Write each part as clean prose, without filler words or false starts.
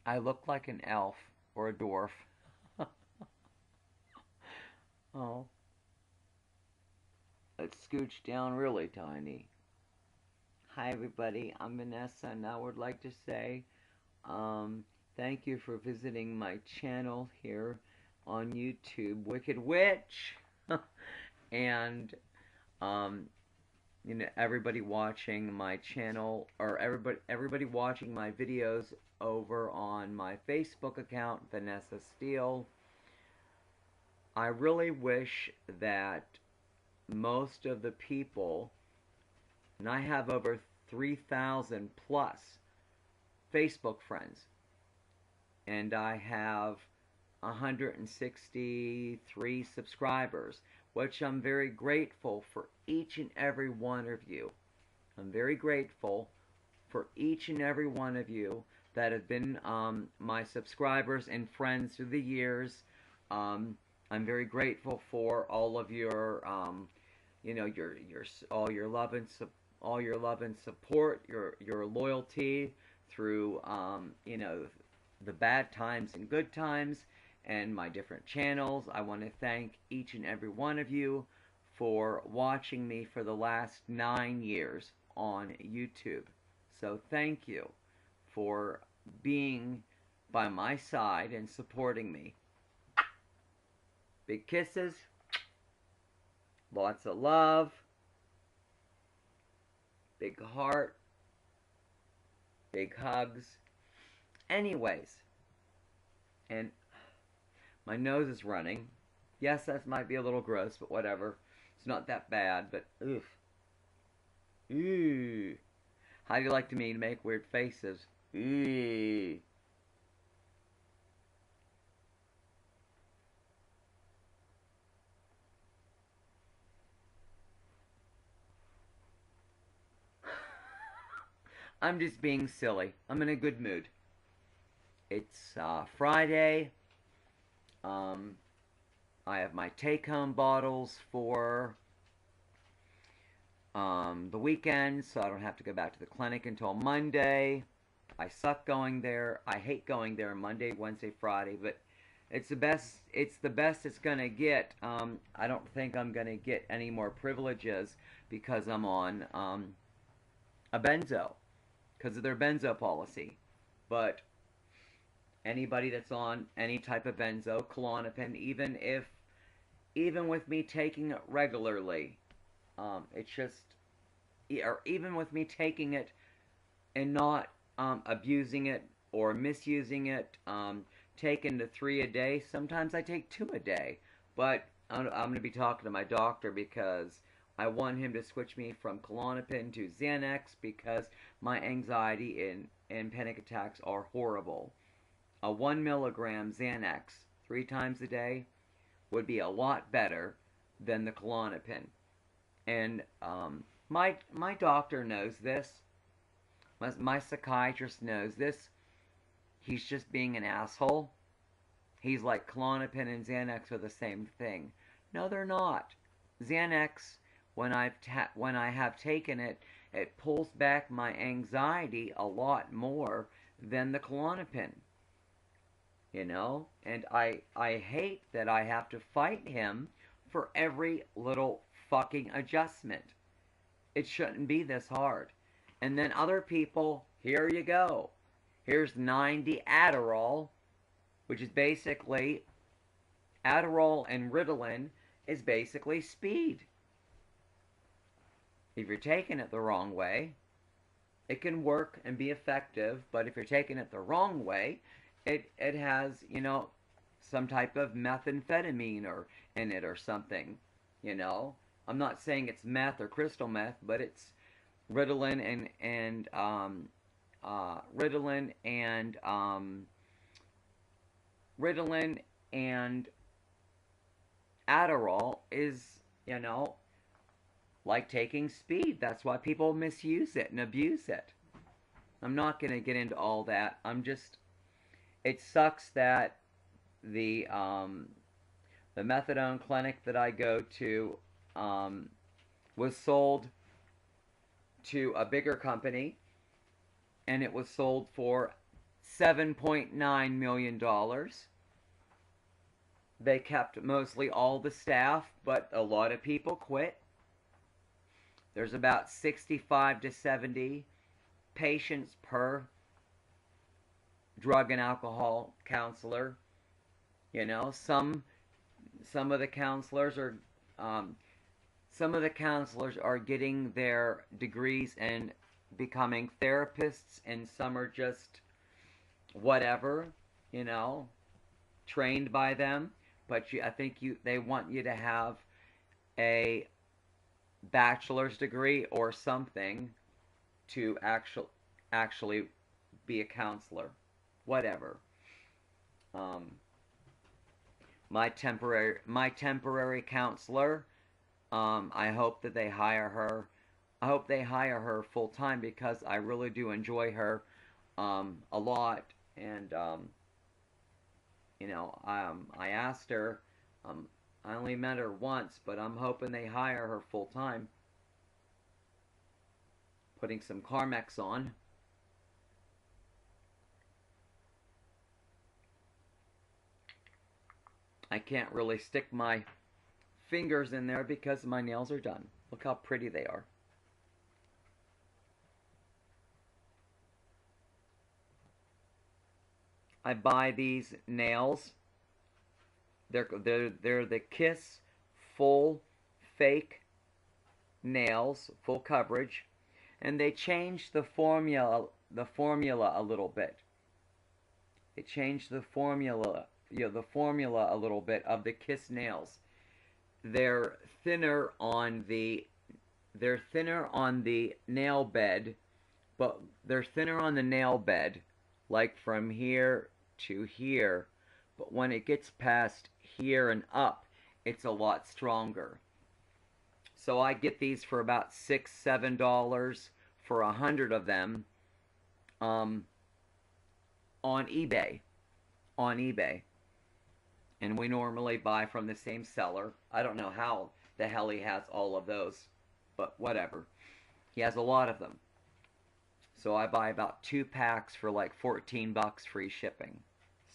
I look like an elf or a dwarf. Oh, let's scooch down really tiny. Hi everybody, I'm Vanessa, and I would like to say thank you for visiting my channel here on YouTube, Wicked Witch, and um, everybody watching my channel, or everybody watching my videos over on my Facebook account, Vanessa Steele. I really wish that most of the people, and I have over 3,000 plus Facebook friends, and I have 163 subscribers, which I'm very grateful for each and every one of you. I'm very grateful for each and every one of you that have been my subscribers and friends through the years. I'm very grateful for all of your, all your love and support, your loyalty through, the bad times and good times, and my different channels. I want to thank each and every one of you for watching me for the last 9 years on YouTube. So thank you for being by my side and supporting me. Big kisses, lots of love, big heart, big hugs. Anyways, and my nose is running. Yes, that might be a little gross, but whatever. It's not that bad, but oof. Ooh. How do you like me to make weird faces? Ooh. I'm just being silly. I'm in a good mood. It's Friday. I have my take-home bottles for the weekend, so I don't have to go back to the clinic until Monday. I suck going there. I hate going there Monday, Wednesday, Friday, but it's the best. It's the best it's gonna get. I don't think I'm gonna get any more privileges because I'm on a benzo, because of their benzo policy. But anybody that's on any type of benzo, Klonopin, even with me taking it regularly, it's just, or even with me taking it and not abusing it or misusing it, taking the 3 a day. Sometimes I take 2 a day, but I'm going to be talking to my doctor because I want him to switch me from Klonopin to Xanax because my anxiety and panic attacks are horrible. A 1 milligram Xanax 3 times a day would be a lot better than the Klonopin. And my doctor knows this. My psychiatrist knows this. He's just being an asshole. He's like, Klonopin and Xanax are the same thing. No, they're not. Xanax, when I have taken it, it pulls back my anxiety a lot more than the Klonopin. And I hate that I have to fight him for every little fucking adjustment. It shouldn't be this hard. And then other people, here you go. Here's 90 Adderall, which is basically, Adderall and Ritalin is basically speed. If you're taking it the wrong way, it can work and be effective, but if you're taking it the wrong way, it has, some type of methamphetamine or in it or something, I'm not saying it's meth or crystal meth, but it's Ritalin and Adderall is, like taking speed. That's why people misuse it and abuse it. I'm not going to get into all that. It sucks that the methadone clinic that I go to was sold to a bigger company, and it was sold for $7.9 million. They kept mostly all the staff, but a lot of people quit. There's about 65 to 70 patients per drug and alcohol counselor. You know, some of the counselors are getting their degrees and becoming therapists, and some are just whatever, you know, trained by them. But I think they want you to have a bachelor's degree or something to actually be a counselor, whatever. My temporary counselor, I hope that they hire her. I hope they hire her full time, because I really do enjoy her a lot. And you know, I asked her. I only met her once, but I'm hoping they hire her full time. Putting some Carmex on. I can't really stick my fingers in there because my nails are done. Look how pretty they are. I buy these nails. They're the Kiss full fake nails, full coverage, and they changed the formula a little bit. They changed the formula a little bit of the Kiss nails. They're thinner on the nail bed, but they're thinner on the nail bed, like from here to here. But when it gets past here and up, it's a lot stronger. So I get these for about $6, $7 for 100 of them, on eBay. And we normally buy from the same seller. I don't know how the hell he has all of those, but whatever. He has a lot of them. So I buy about 2 packs for like 14 bucks free shipping.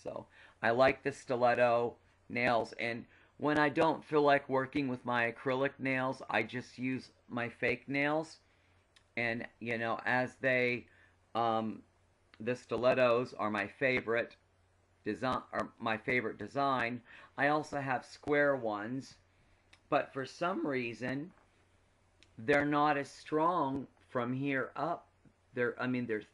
So I like the stiletto nails, and when I don't feel like working with my acrylic nails, I just use my fake nails. And you know, as the stilettos are my favorite design. I also have square ones, but for some reason they're not as strong from here up. They're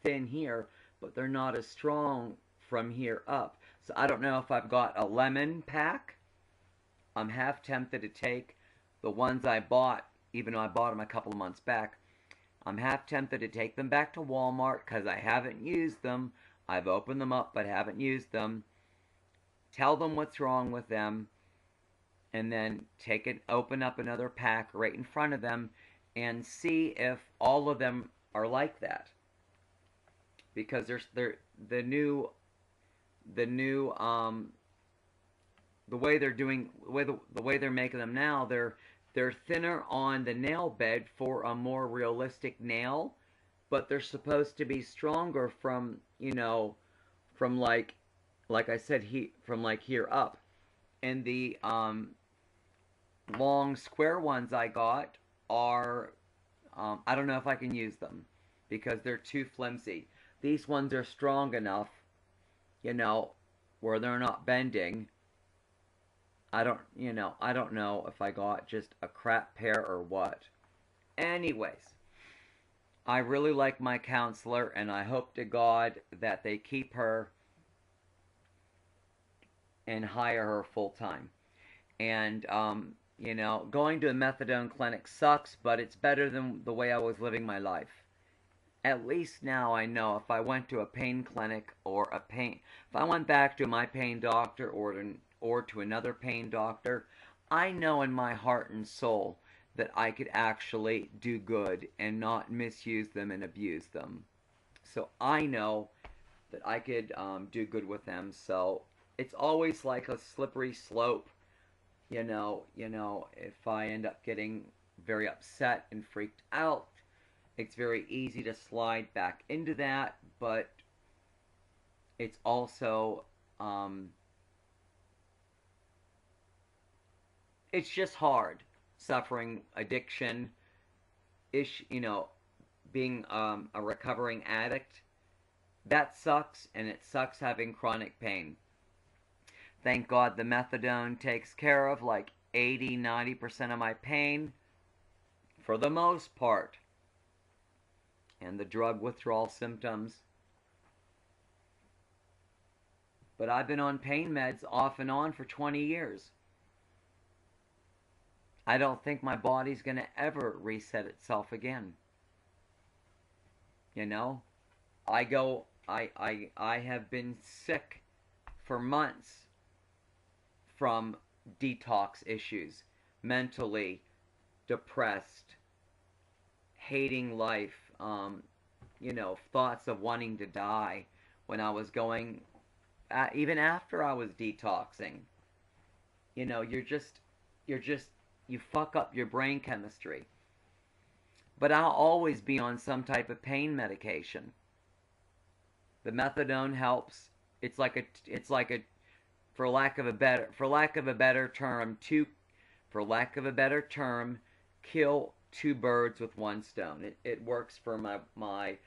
thin here, but they're not as strong from here up. So I don't know if I've got a lemon pack. I'm half tempted to take the ones I bought, even though I bought them a couple of months back. I'm half tempted to take them back to Walmart because I haven't used them. I've opened them up but haven't used them. Tell them what's wrong with them, and then open up another pack right in front of them and see if all of them are like that. Because the way they're making them now, they're thinner on the nail bed for a more realistic nail, but they're supposed to be stronger from, you know, from like I said, from like here up. And the long square ones I got are, I don't know if I can use them because they're too flimsy. These ones are strong enough, you know, where they're not bending. I don't know if I got just a crap pair or what. Anyways, I really like my counselor, and I hope to God that they keep her and hire her full time. And, you know, going to a methadone clinic sucks, but it's better than the way I was living my life. At least now I know if I went to a pain clinic if I went back to my pain doctor or to another pain doctor, I know in my heart and soul that I could actually do good and not misuse them and abuse them. So I know that I could do good with them. So it's always like a slippery slope, you know, if I end up getting very upset and freaked out, it's very easy to slide back into that. But it's also, it's just hard suffering addiction, being a recovering addict. That sucks, and it sucks having chronic pain. Thank God the methadone takes care of like 80-90% of my pain for the most part, and the drug withdrawal symptoms. But I've been on pain meds off and on for 20 years. I don't think my body's going to ever reset itself again. You know, I have been sick for months from detox issues, mentally depressed, hating life, thoughts of wanting to die when I was going, even after I was detoxing. You fuck up your brain chemistry. But I'll always be on some type of pain medication. The methadone helps. It's like a for lack of a better term, kill two birds with one stone. It works for my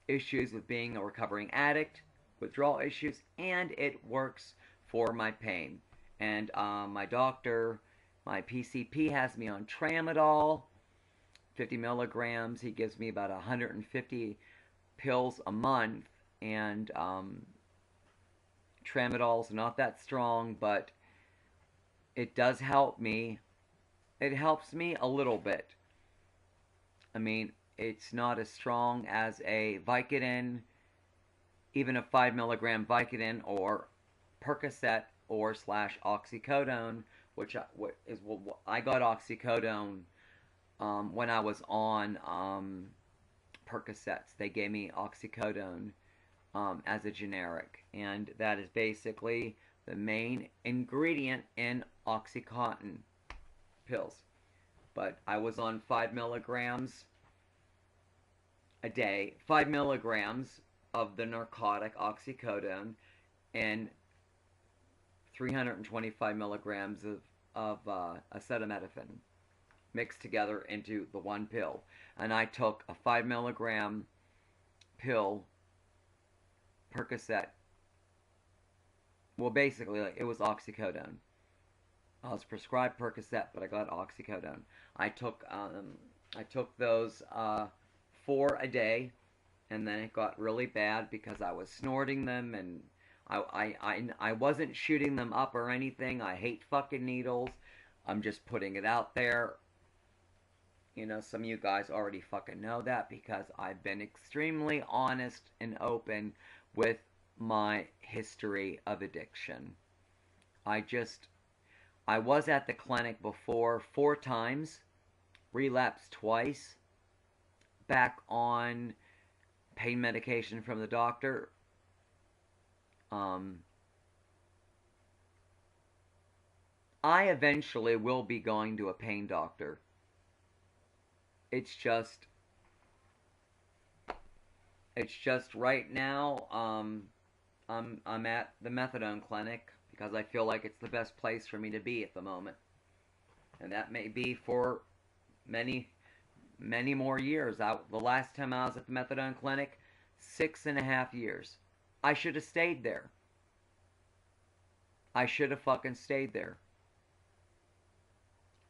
issues with being a recovering addict, withdrawal issues, and it works for my pain. And my doctor, my PCP, has me on tramadol, 50 milligrams. He gives me about 150 pills a month, and tramadol's not that strong, but it does help me. It helps me a little bit. I mean, it's not as strong as a Vicodin, even a 5 milligram Vicodin or Percocet or / oxycodone, I got oxycodone when I was on Percocets. They gave me oxycodone as a generic, and that is basically the main ingredient in Oxycontin pills. But I was on 5 milligrams a day, 5 milligrams of the narcotic oxycodone, and 325 milligrams of acetaminophen mixed together into the one pill. And I took a 5 milligram pill, Percocet. Well, basically, it was oxycodone. I was prescribed Percocet, but I got oxycodone. I took those 4 a day, and then it got really bad because I was snorting them, and I wasn't shooting them up or anything. I hate fucking needles. I'm just putting it out there. Some of you guys already fucking know that because I've been extremely honest and open with my history of addiction. I was at the clinic before 4 times, relapsed twice, back on pain medication from the doctor. I eventually will be going to a pain doctor. It's just right now, I'm at the methadone clinic because I feel like it's the best place for me to be at the moment. And that may be for many, many more years. The last time I was at the methadone clinic, 6.5 years. I should have stayed there. I should have fucking stayed there.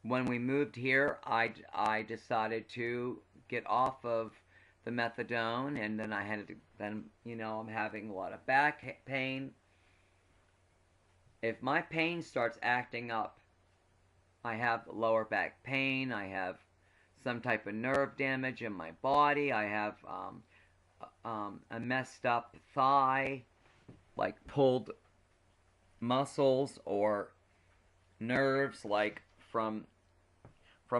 When we moved here, I decided to get off of the methadone, and then I'm having a lot of back pain. If my pain starts acting up, I have lower back pain, I have some type of nerve damage in my body, I have a messed up thigh, like pulled muscles or nerves, like from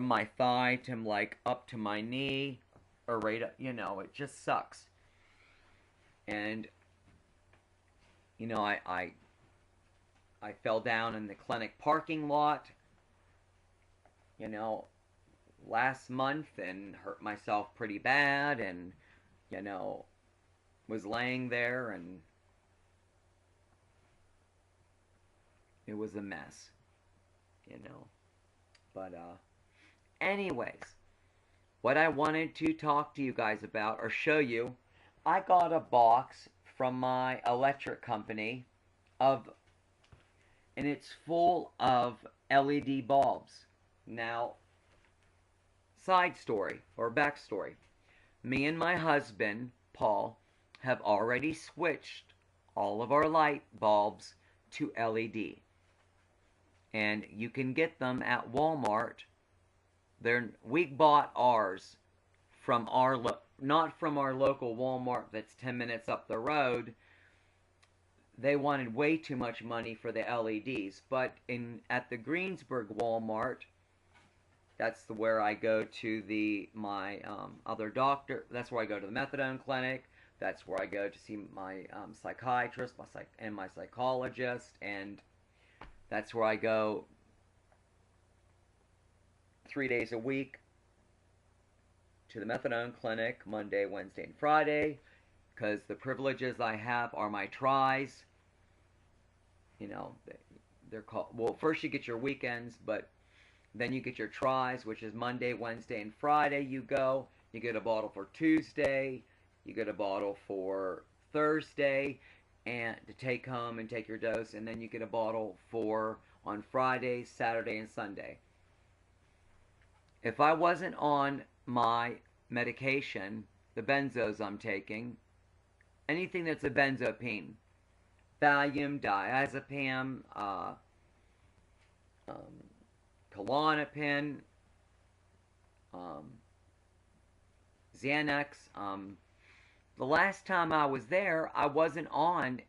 my thigh to like up to my knee, or right up, it just sucks. And I fell down in the clinic parking lot, last month, and hurt myself pretty bad, and was laying there, and it was a mess, you know. But anyways, what I wanted to talk to you guys about or show you, I got a box from my electric company and it's full of LED bulbs. Now, side story or backstory. Me and my husband, Paul, have already switched all of our light bulbs to LED. And you can get them at Walmart. We bought ours from not from our local Walmart that's 10 minutes up the road. They wanted way too much money for the LEDs, but at the Greensburg Walmart, that's where I go to my other doctor. That's where I go to the methadone clinic. That's where I go to see my psychiatrist, and my psychologist, and that's where I go 3 days a week to the methadone clinic, Monday, Wednesday, and Friday, because the privileges I have are my tries. You know, they're called, well, first you get your weekends, but then you get your tries, which is Monday, Wednesday, and Friday. You get a bottle for Tuesday, you get a bottle for Thursday, and to take home and take your dose, and then you get a bottle on Friday, Saturday, and Sunday. If I wasn't on my medication, the benzos I'm taking, anything that's a benzopine, Valium, diazepam, Klonopin, Xanax. The last time I was there, I wasn't on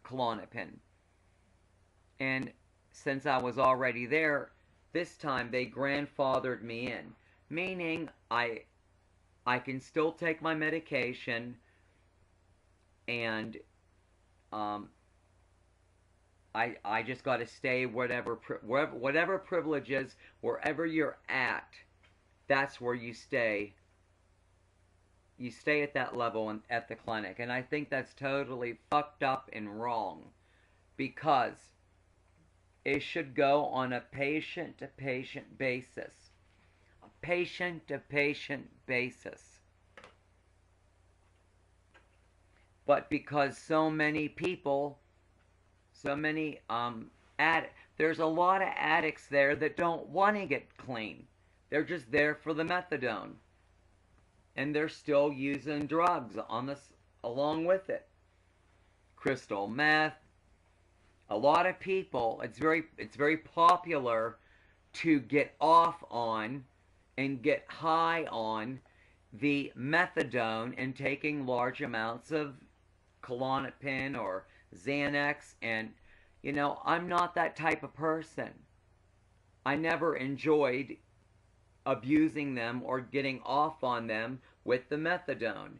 Klonopin. And since I was already there, this time they grandfathered me in. Meaning I can still take my medication, and I just got to stay whatever privileges, wherever you're at, that's where you stay. You stay at that level at the clinic. And I think that's totally fucked up and wrong, because it should go on a patient-to-patient basis. A patient-to-patient basis. But because so many people, there's a lot of addicts there that don't want to get clean. They're just there for the methadone. And they're still using drugs along with it. Crystal meth. A lot of people, it's very popular to get off on and get high on the methadone and taking large amounts of Klonopin or Xanax. And, you know, I'm not that type of person. I never enjoyed abusing them or getting off on them with the methadone.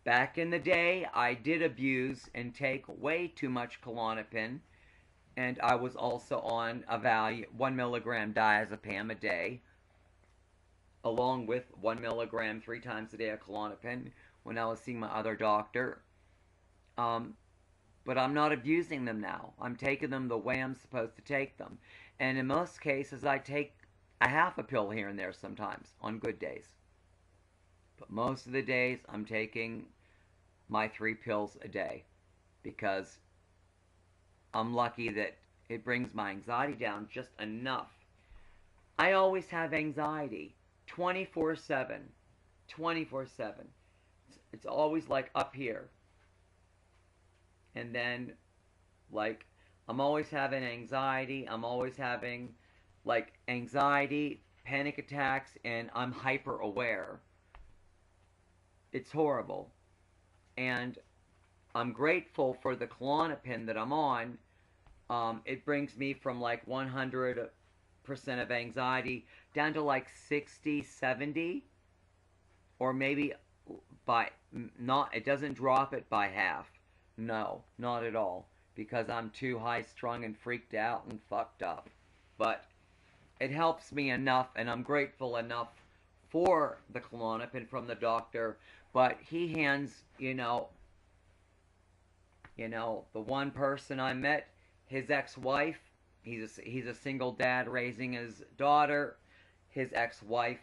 Back in the day, I did abuse and take way too much Klonopin, and I was also on 1 milligram diazepam a day, along with 1 milligram 3 times a day of Klonopin when I was seeing my other doctor. But I'm not abusing them now. I'm taking them the way I'm supposed to take them. And in most cases, I take a half a pill here and there sometimes on good days. But most of the days, I'm taking my 3 pills a day, because I'm lucky that it brings my anxiety down just enough. I always have anxiety 24/7. 24/7. It's always like up here. And then, like, I'm always having anxiety. I'm always having, like, anxiety, panic attacks, and I'm hyper aware. It's horrible. And I'm grateful for the Klonopin that I'm on. It brings me from like 100% of anxiety down to like 60, 70. Or maybe it doesn't drop it by half. No, not at all. Because I'm too high-strung and freaked out and fucked up. But it helps me enough, and I'm grateful enough for the Klonopin from the doctor. But he hands, you know, You know, the one person I met, his ex-wife, he's a single dad raising his daughter. His ex-wife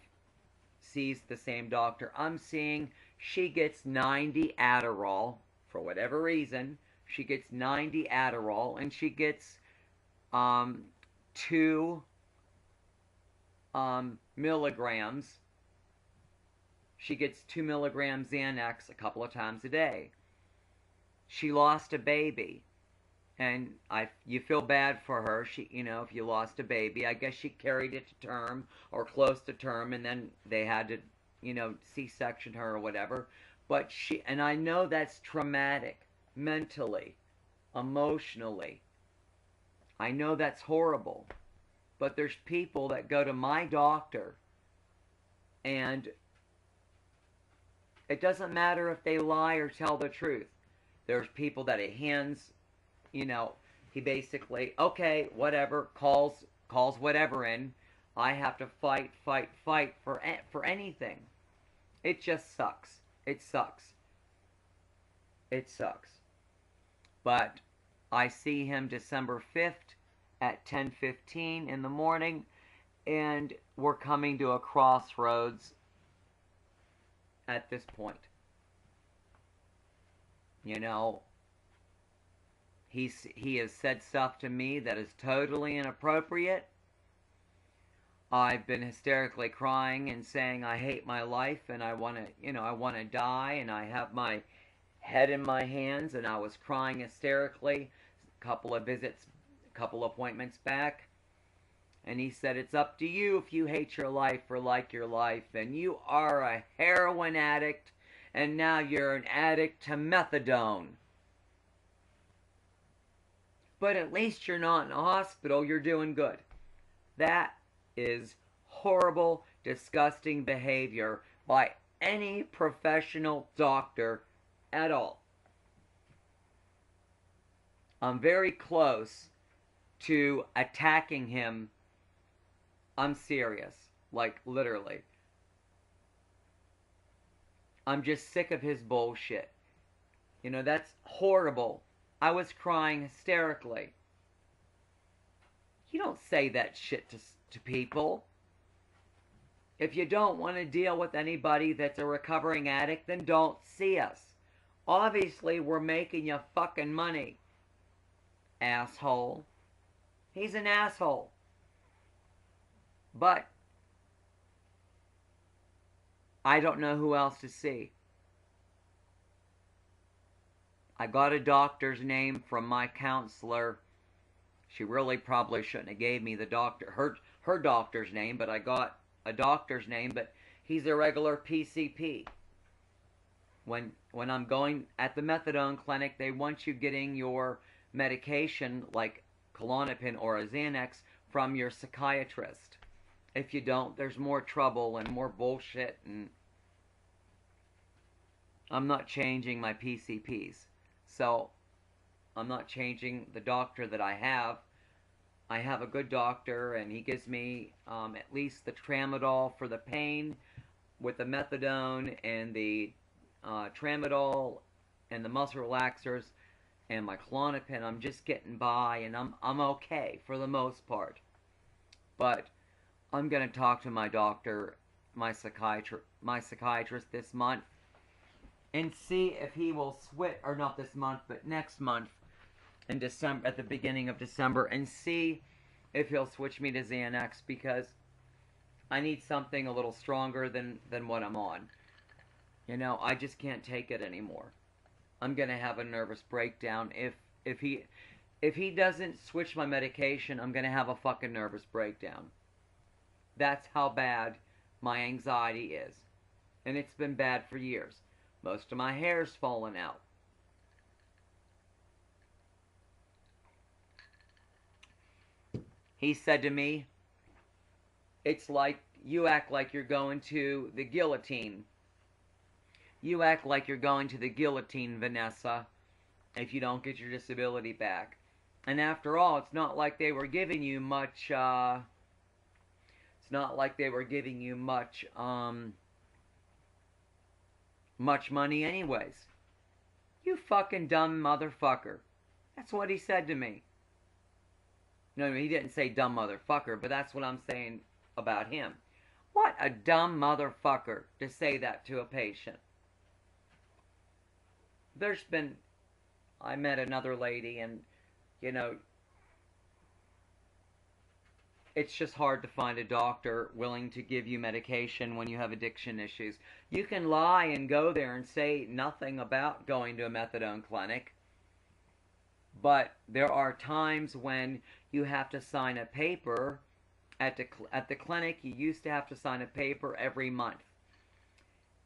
sees the same doctor I'm seeing. She gets 90 Adderall for whatever reason. She gets 90 Adderall, and she gets um, 2 milligrams. She gets 2 milligrams Xanax a couple of times a day. She lost a baby, and you feel bad for her. She, you know, if you lost a baby, I guess she carried it to term or close to term, and then they had to, you know, C-section her or whatever. But and I know that's traumatic, mentally, emotionally. I know that's horrible. But there's people that go to my doctor, and it doesn't matter if they lie or tell the truth. There's people that he hands, you know, he basically, okay, whatever, calls whatever in. I have to fight for anything. It just sucks. It sucks. It sucks. But I see him December 5th at 10:15 in the morning, and we're coming to a crossroads at this point. You know, he has said stuff to me that is totally inappropriate. I've been hysterically crying and saying I hate my life and I want to, you know, I want to die, and I have my head in my hands, and I was crying hysterically a couple of appointments back. And he said, it's up to you if you hate your life or like your life, and you are a heroin addict, and now you're an addict to methadone. But at least you're not in a hospital, you're doing good. That is horrible, disgusting behavior by any professional doctor at all. I'm very close to attacking him. I'm serious, like literally. I'm just sick of his bullshit. You know, that's horrible. I was crying hysterically. You don't say that shit to people. If you don't want to deal with anybody that's a recovering addict, then don't see us. Obviously, we're making you fucking money. Asshole. He's an asshole. But I don't know who else to see. I got a doctor's name from my counselor. She really probably shouldn't have gave me the her doctor's name, but I got a doctor's name, but he's a regular PCP. When I'm going at the methadone clinic, they want you getting your medication like Klonopin or a Xanax from your psychiatrist. If you don't, there's more trouble and more bullshit, and I'm not changing my PCPs. So I'm not changing the doctor that I have. I have a good doctor, and he gives me at least the tramadol for the pain with the methadone and the tramadol and the muscle relaxers and my Klonopin. I'm just getting by, and I'm okay for the most part. But I'm going to talk to my doctor, my psychiatrist this month, and see if he will switch, or not this month, but next month in December, at the beginning of December, and see if he'll switch me to Xanax, because I need something a little stronger than what I'm on. You know, I just can't take it anymore. I'm going to have a nervous breakdown. If he doesn't switch my medication, I'm going to have a fucking nervous breakdown. That's how bad my anxiety is. And it's been bad for years. Most of my hair's fallen out. He said to me, it's like you act like you're going to the guillotine. You act like you're going to the guillotine, Vanessa, if you don't get your disability back. And after all, it's not like they were giving you much, much money anyways. You fucking dumb motherfucker. That's what he said to me. No, he didn't say dumb motherfucker, but that's what I'm saying about him. What a dumb motherfucker to say that to a patient. I met another lady, and, you know, it's just hard to find a doctor willing to give you medication when you have addiction issues. You can lie and go there and say nothing about going to a methadone clinic, but there are times when you have to sign a paper. At the clinic, you used to have to sign a paper every month,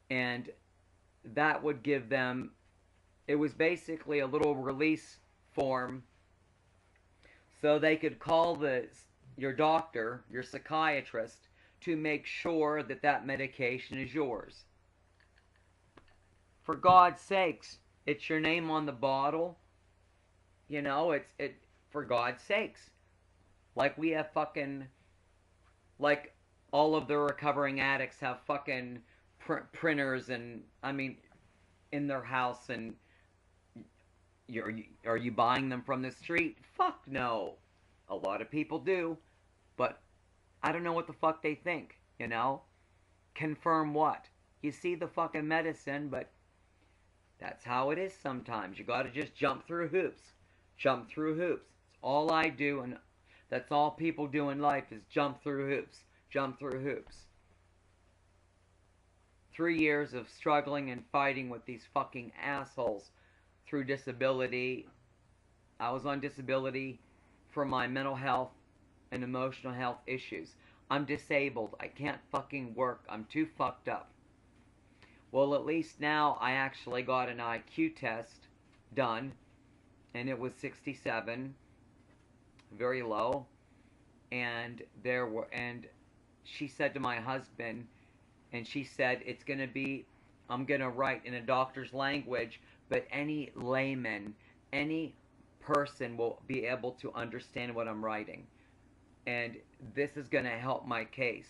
and that would give them, it was basically a little release form so they could call your doctor, your psychiatrist, to make sure that that medication is yours. For God's sakes, it's your name on the bottle. You know, for God's sakes. Like we have fucking, like all of the recovering addicts have fucking printers and, I mean, in their house, and are you buying them from the street? Fuck no. A lot of people do, but I don't know what the fuck they think, you know? Confirm what? You see the fucking medicine, but that's how it is sometimes. You gotta just jump through hoops. Jump through hoops. It's all I do, and that's all people do in life is jump through hoops. Jump through hoops. 3 years of struggling and fighting with these fucking assholes through disability. I was on disability for my mental health and emotional health issues. I'm disabled. I can't fucking work. I'm too fucked up. Well, at least now I actually got an IQ test done, and it was 67, very low. And she said to my husband, and she said, it's going to be, I'm going to write in a doctor's language, but any layman, any person will be able to understand what I'm writing. And this is going to help my case,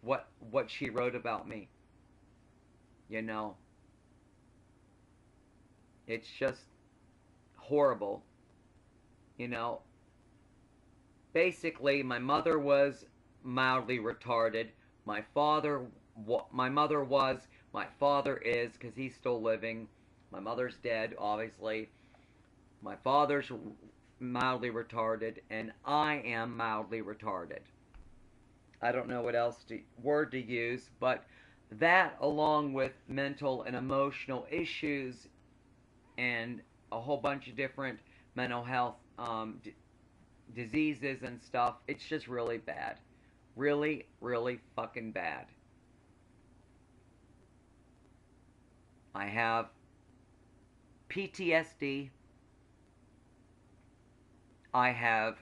what she wrote about me. You know, it's just horrible. You know, basically my mother was mildly retarded. My mother was, my father is, because he's still living. My mother's dead, obviously. My father's mildly retarded, and I am mildly retarded. I don't know what else word to use, but that, along with mental and emotional issues and a whole bunch of different mental health diseases and stuff, it's just really bad. Really, really fucking bad. I have PTSD. I have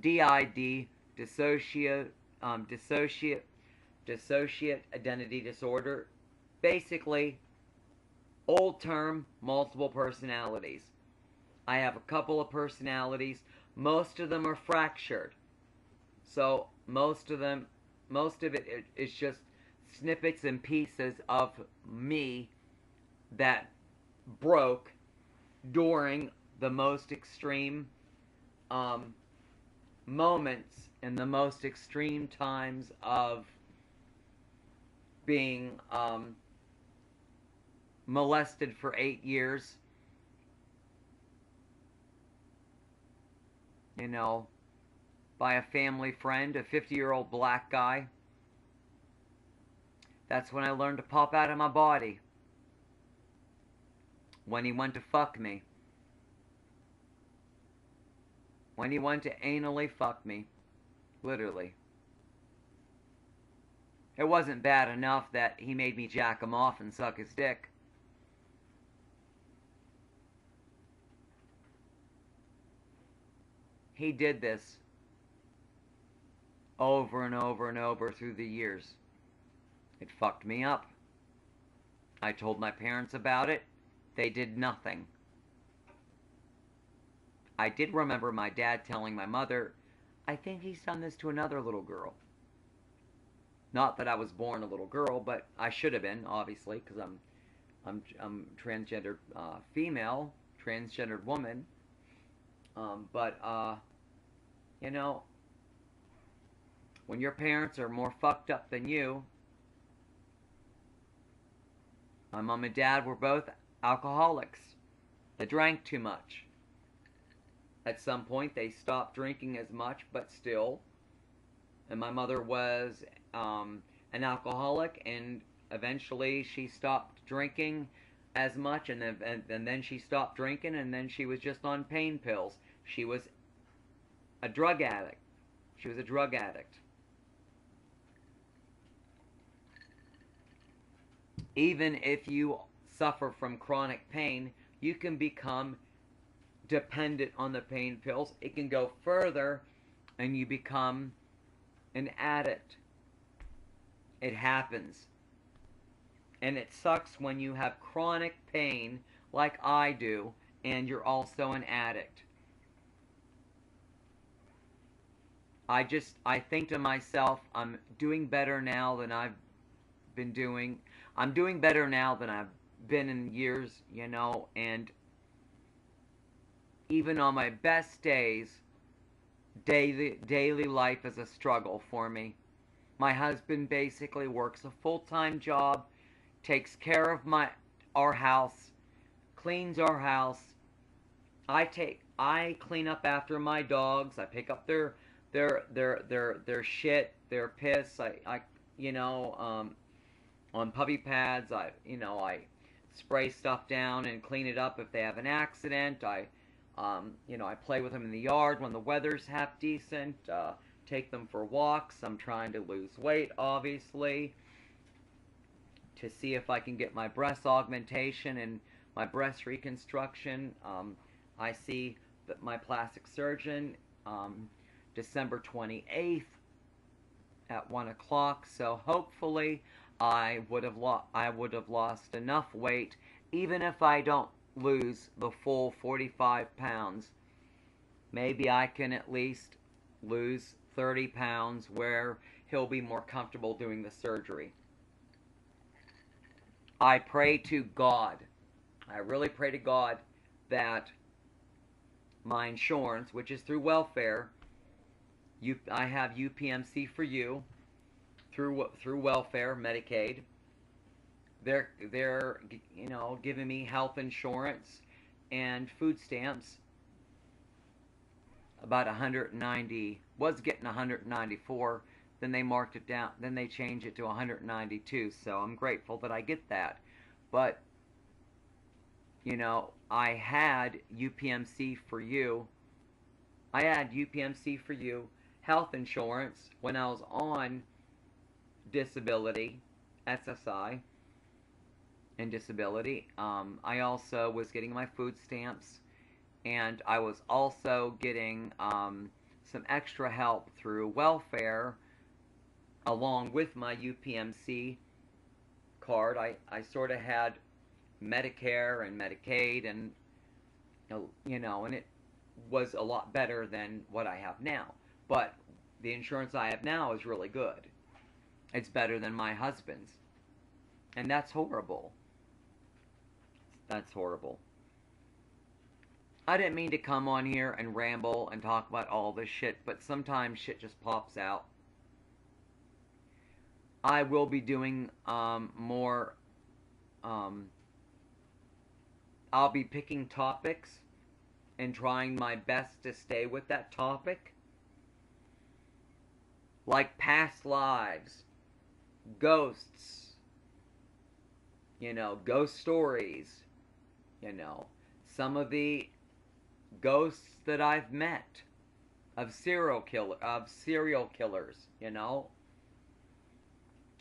DID, dissociate identity disorder. Basically, old term, multiple personalities. I have a couple of personalities. Most of them are fractured. So most of it is just snippets and pieces of me that broke during the most extreme moments and the most extreme times of being molested for 8 years. You know, by a family friend, a 50-year-old black guy. That's when I learned to pop out of my body. When he went to fuck me. When he went to anally fuck me. Literally. It wasn't bad enough that he made me jack him off and suck his dick. He did this over and over and over through the years. It fucked me up. I told my parents about it. They did nothing. I did remember my dad telling my mother, I think he's done this to another little girl. Not that I was born a little girl, but I should have been, obviously, because I'm I'm transgendered female, transgendered woman. But you know, when your parents are more fucked up than you, my mom and dad were both alcoholics. They drank too much. At some point, they stopped drinking as much, but still. And my mother was an alcoholic, and eventually she stopped drinking as much, and then she stopped drinking, and then she was just on pain pills. She was a drug addict. She was a drug addict. Even if you suffer from chronic pain, you can become dependent on the pain pills. It can go further, and you become an addict. It happens. And it sucks when you have chronic pain like I do, and you're also an addict. I think to myself, I'm doing better now than I've been doing. I'm doing better now than I've been in years, you know, and even on my best days, daily life is a struggle for me. My husband basically works a full-time job, takes care of our house, cleans our house. I clean up after my dogs. I pick up their shit, their piss. I you know, on puppy pads, I spray stuff down and clean it up if they have an accident. I play with them in the yard when the weather's half decent. Take them for walks. I'm trying to lose weight, obviously, to see if I can get my breast augmentation and my breast reconstruction. I see my plastic surgeon December 28th at 1 o'clock. So hopefully I would have lost enough weight, even if I don't lose the full 45 pounds. Maybe I can at least lose 30 pounds where he'll be more comfortable doing the surgery. I pray to God, I really pray to God that my insurance, which is through welfare, I have UPMC for you through welfare, Medicaid. They're giving me health insurance and food stamps. About 190, was getting 194, then they marked it down, then they changed it to 192, so I'm grateful that I get that. But I had UPMC for you. I had UPMC for you health insurance when I was on disability, SSI, and disability. I also was getting my food stamps, and I was also getting some extra help through welfare along with my UPMC card. I sort of had Medicare and Medicaid, and and it was a lot better than what I have now. But the insurance I have now is really good. It's better than my husband's, and that's horrible. That's horrible. I didn't mean to come on here and ramble and talk about all this shit, but sometimes shit just pops out. I will be doing more. I'll be picking topics and trying my best to stay with that topic. Like past lives, ghosts, ghost stories, some of the ghosts that I've met of serial killers,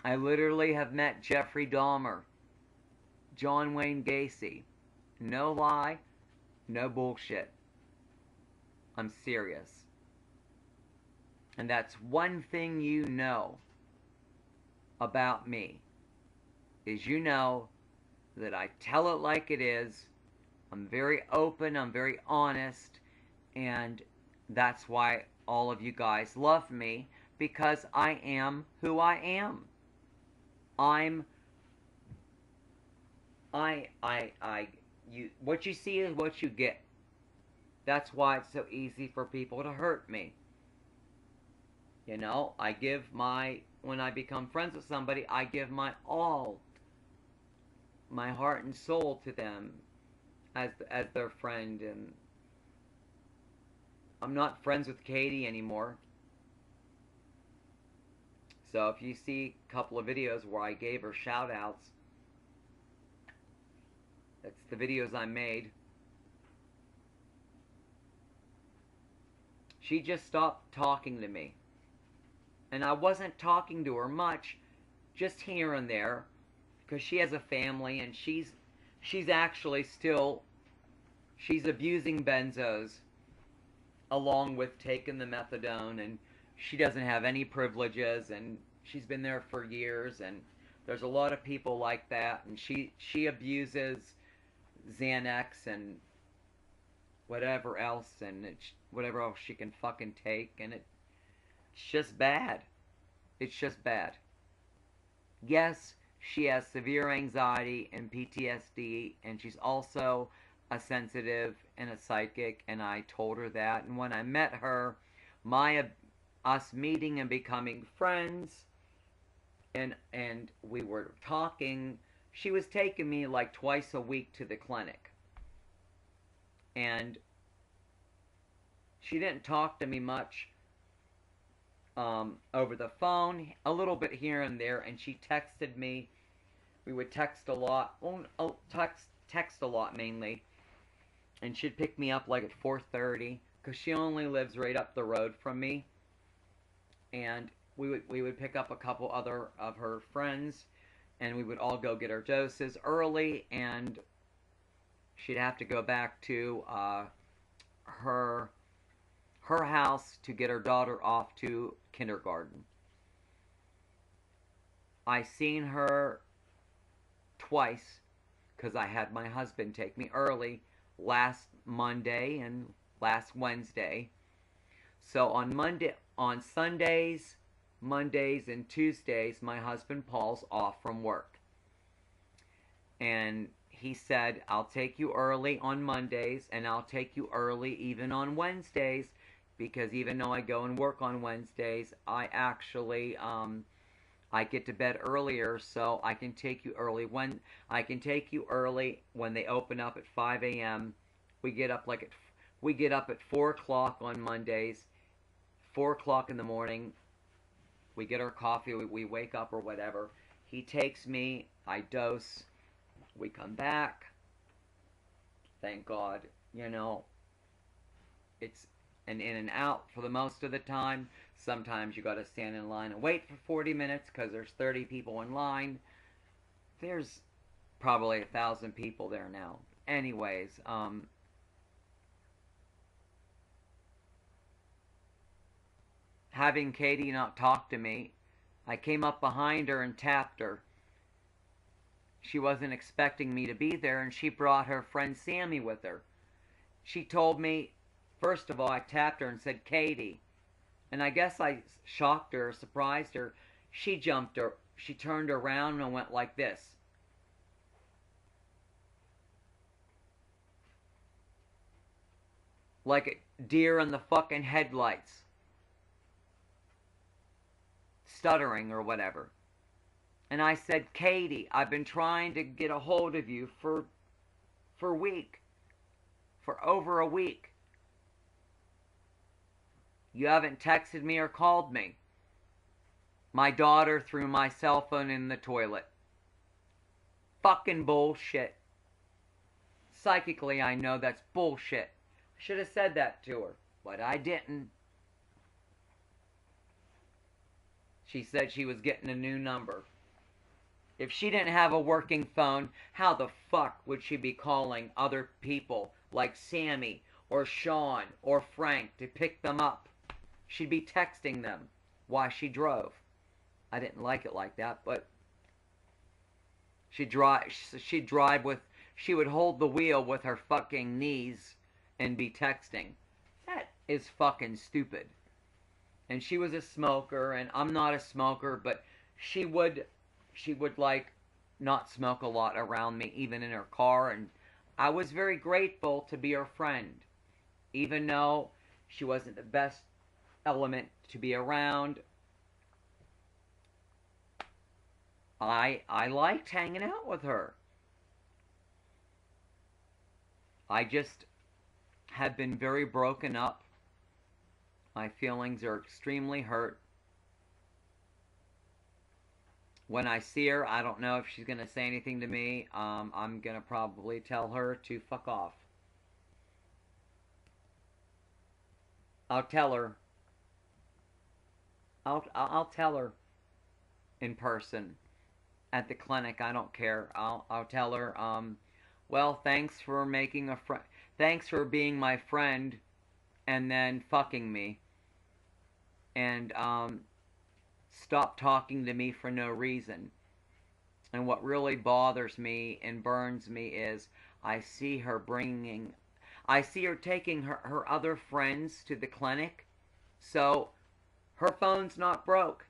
I literally have met Jeffrey Dahmer, John Wayne Gacy. No lie, no bullshit. I'm serious. And that's one thing you know about me, is that I tell it like it is. I'm very open, I'm very honest, and that's why all of you guys love me, because I am who I am. I'm what you see is what you get. That's why it's so easy for people to hurt me. You know, when I become friends with somebody, I give my all, my heart and soul to them as their friend. And I'm not friends with Katie anymore. So if you see a couple of videos where I gave her shout outs, that's the videos I made. She just stopped talking to me. And I wasn't talking to her much, just here and there, because she has a family and she's actually still, she's abusing benzos along with taking the methadone, and she doesn't have any privileges, and she's been there for years, and there's a lot of people like that, and she abuses Xanax and whatever else, and whatever else she can fucking take, and it's just bad. It's just bad. Yes, she has severe anxiety and PTSD, and she's also a sensitive and a psychic, and I told her that. And when I met her, us meeting and becoming friends, and we were talking, she was taking me like twice a week to the clinic. And she didn't talk to me much over the phone, a little bit here and there, and she texted me. We would text a lot, text a lot mainly, and she'd pick me up like at 4:30, because she only lives right up the road from me, and we would pick up a couple other of her friends, and we would all go get our doses early, and she'd have to go back to her house to get her daughter off to kindergarten. I seen her twice because I had my husband take me early last Monday and last Wednesday. So on Sundays, Mondays, and Tuesdays, my husband Paul's off from work. And he said, I'll take you early on Mondays, and I'll take you early even on Wednesdays, because even though I go and work on Wednesdays, I actually, I get to bed earlier, so I can take you early. When they open up at 5 a.m. We get up at 4 o'clock on Mondays, 4 o'clock in the morning. We get our coffee, we wake up or whatever. He takes me, I dose, we come back. Thank God, you know, it's an in and out for the most of the time. Sometimes you got to stand in line and wait for 40 minutes because there's 30 people in line. There's probably 1,000 people there now. Anyways, having Katie not talk to me, I came up behind her and tapped her. She wasn't expecting me to be there, and she brought her friend Sammy with her. She told me, first of all, I tapped her and said, Katie. And I guess I shocked her, surprised her. She turned around and went like this. Like a deer in the fucking headlights. Stuttering or whatever. And I said, Katie, I've been trying to get a hold of you for a week. For over a week. You haven't texted me or called me. My daughter threw my cell phone in the toilet. Fucking bullshit. Psychically, I know that's bullshit. I should have said that to her, but I didn't. She said she was getting a new number. If she didn't have a working phone, how the fuck would she be calling other people like Sammy or Sean or Frank to pick them up? She'd be texting them while she drove. I didn't like it like that, but she would hold the wheel with her fucking knees and be texting. That is fucking stupid. And she was a smoker, and I'm not a smoker, but she would like not smoke a lot around me, even in her car, and I was very grateful to be her friend, even though she wasn't the best element to be around. I liked hanging out with her. I just have been very broken up. My feelings are extremely hurt. When I see her, I don't know if she's going to say anything to me. I'm going to probably tell her to fuck off. I'll tell her. I'll tell her in person at the clinic. I don't care. I'll tell her, well, thanks for making a friend. Thanks for being my friend and then fucking me. And stop talking to me for no reason. And what really bothers me and burns me is I see her taking her other friends to the clinic. So her phone's not broke.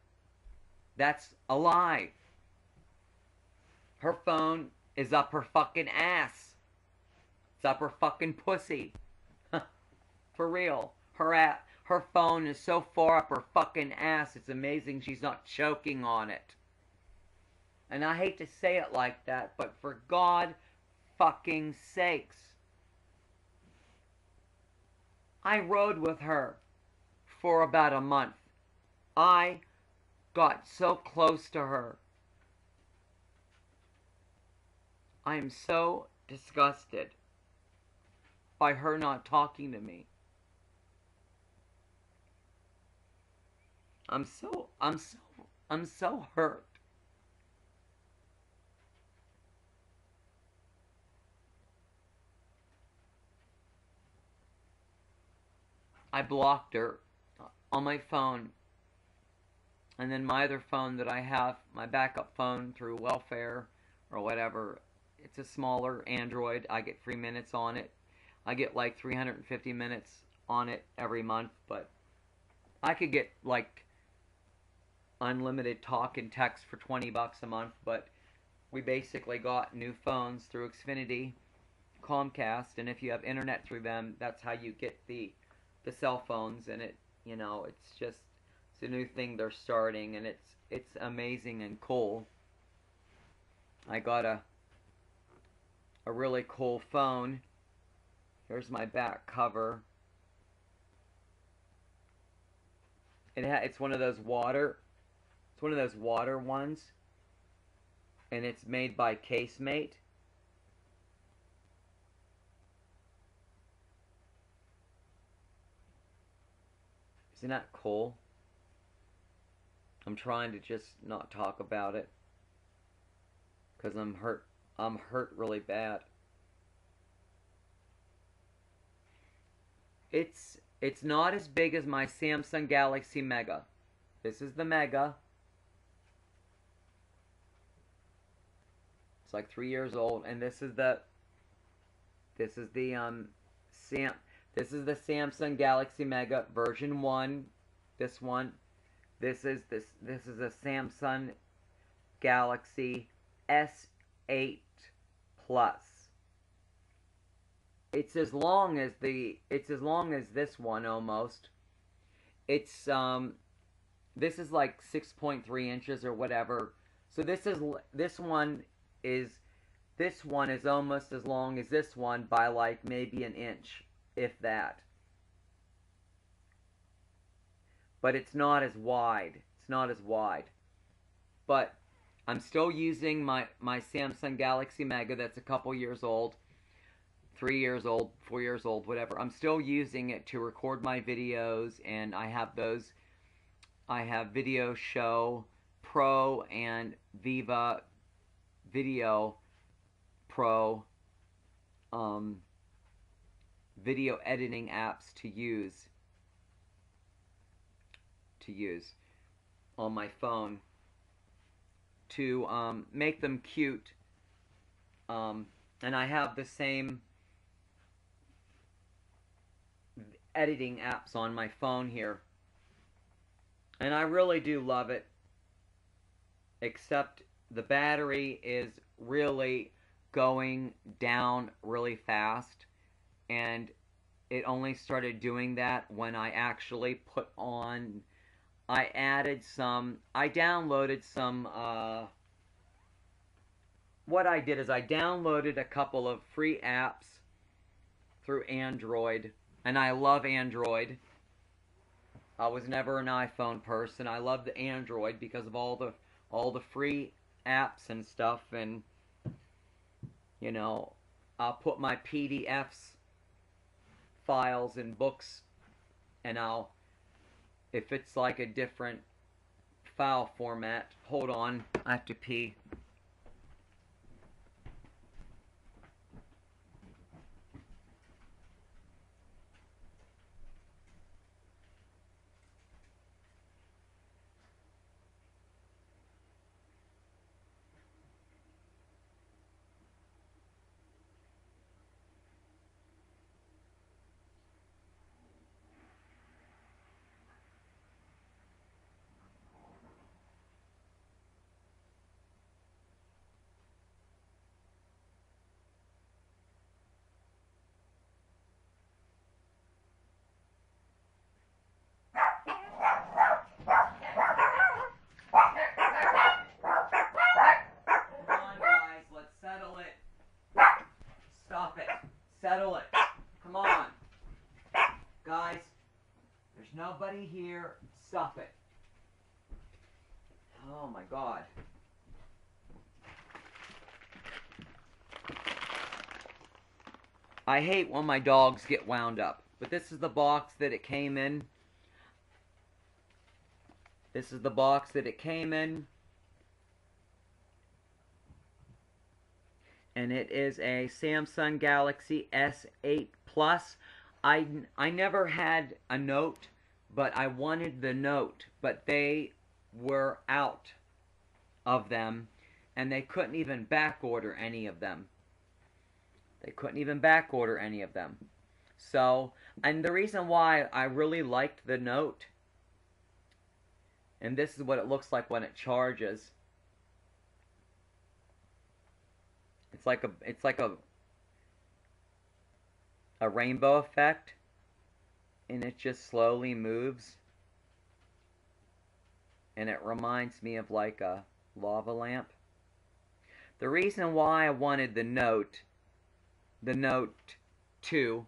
That's a lie. Her phone is up her fucking ass. It's up her fucking pussy. For real. Her phone is so far up her fucking ass, it's amazing she's not choking on it. And I hate to say it like that, but for God fucking sakes. I rode with her for about a month. I got so close to her. I am so disgusted by her not talking to me. I'm so hurt. I blocked her on my phone. And then my other phone that I have, my backup phone through welfare or whatever, it's a smaller Android. I get free minutes on it. I get like 350 minutes on it every month, but I could get like unlimited talk and text for $20 a month, but we basically got new phones through Xfinity, Comcast, and if you have internet through them, that's how you get the cell phones, and it, you know, it's a new thing they're starting, and it's amazing and cool. I got a really cool phone. Here's my back cover. It's one of those water ones, and it's made by Casemate. Isn't that cool? I'm trying to just not talk about it because I'm hurt. I'm hurt really bad. It's not as big as my Samsung Galaxy Mega. This is the Mega. It's like 3 years old, and this is the Samsung Galaxy Mega version 1. This one. This is a Samsung Galaxy S8 Plus. It's as long as this one almost. It's this is like 6.3 inches or whatever. So this one is almost as long as this one by like maybe an inch, if that. But it's not as wide. It's not as wide. But I'm still using my Samsung Galaxy Mega that's a couple years old. 3 years old, 4 years old, whatever. I'm still using it to record my videos, and I have Video Show Pro and Viva Video Pro video editing apps to use on my phone to make them cute. And I have the same editing apps on my phone here. And I really do love it. Except the battery is really going down really fast, and it only started doing that when I actually put on, I downloaded some, what I did is I downloaded a couple of free apps through Android, and I love Android. I was never an iPhone person. I love the Android because of all the free apps and stuff, and you know, I'll put my PDFs files and books, and if it's like a different file format, hold on, I have to pee. Settle it. Come on. Guys, there's nobody here. Stop it. Oh my God. I hate when my dogs get wound up. But this is the box that it came in. This is the box that it came in. And it is a Samsung Galaxy S8 Plus. I never had a Note, but I wanted the Note, but they were out of them, and they couldn't even back order any of them. So, and the reason why I really liked the Note, and this is what it looks like when it charges. It's like a rainbow effect, and it just slowly moves, and it reminds me of like a lava lamp. The reason why I wanted the Note 2,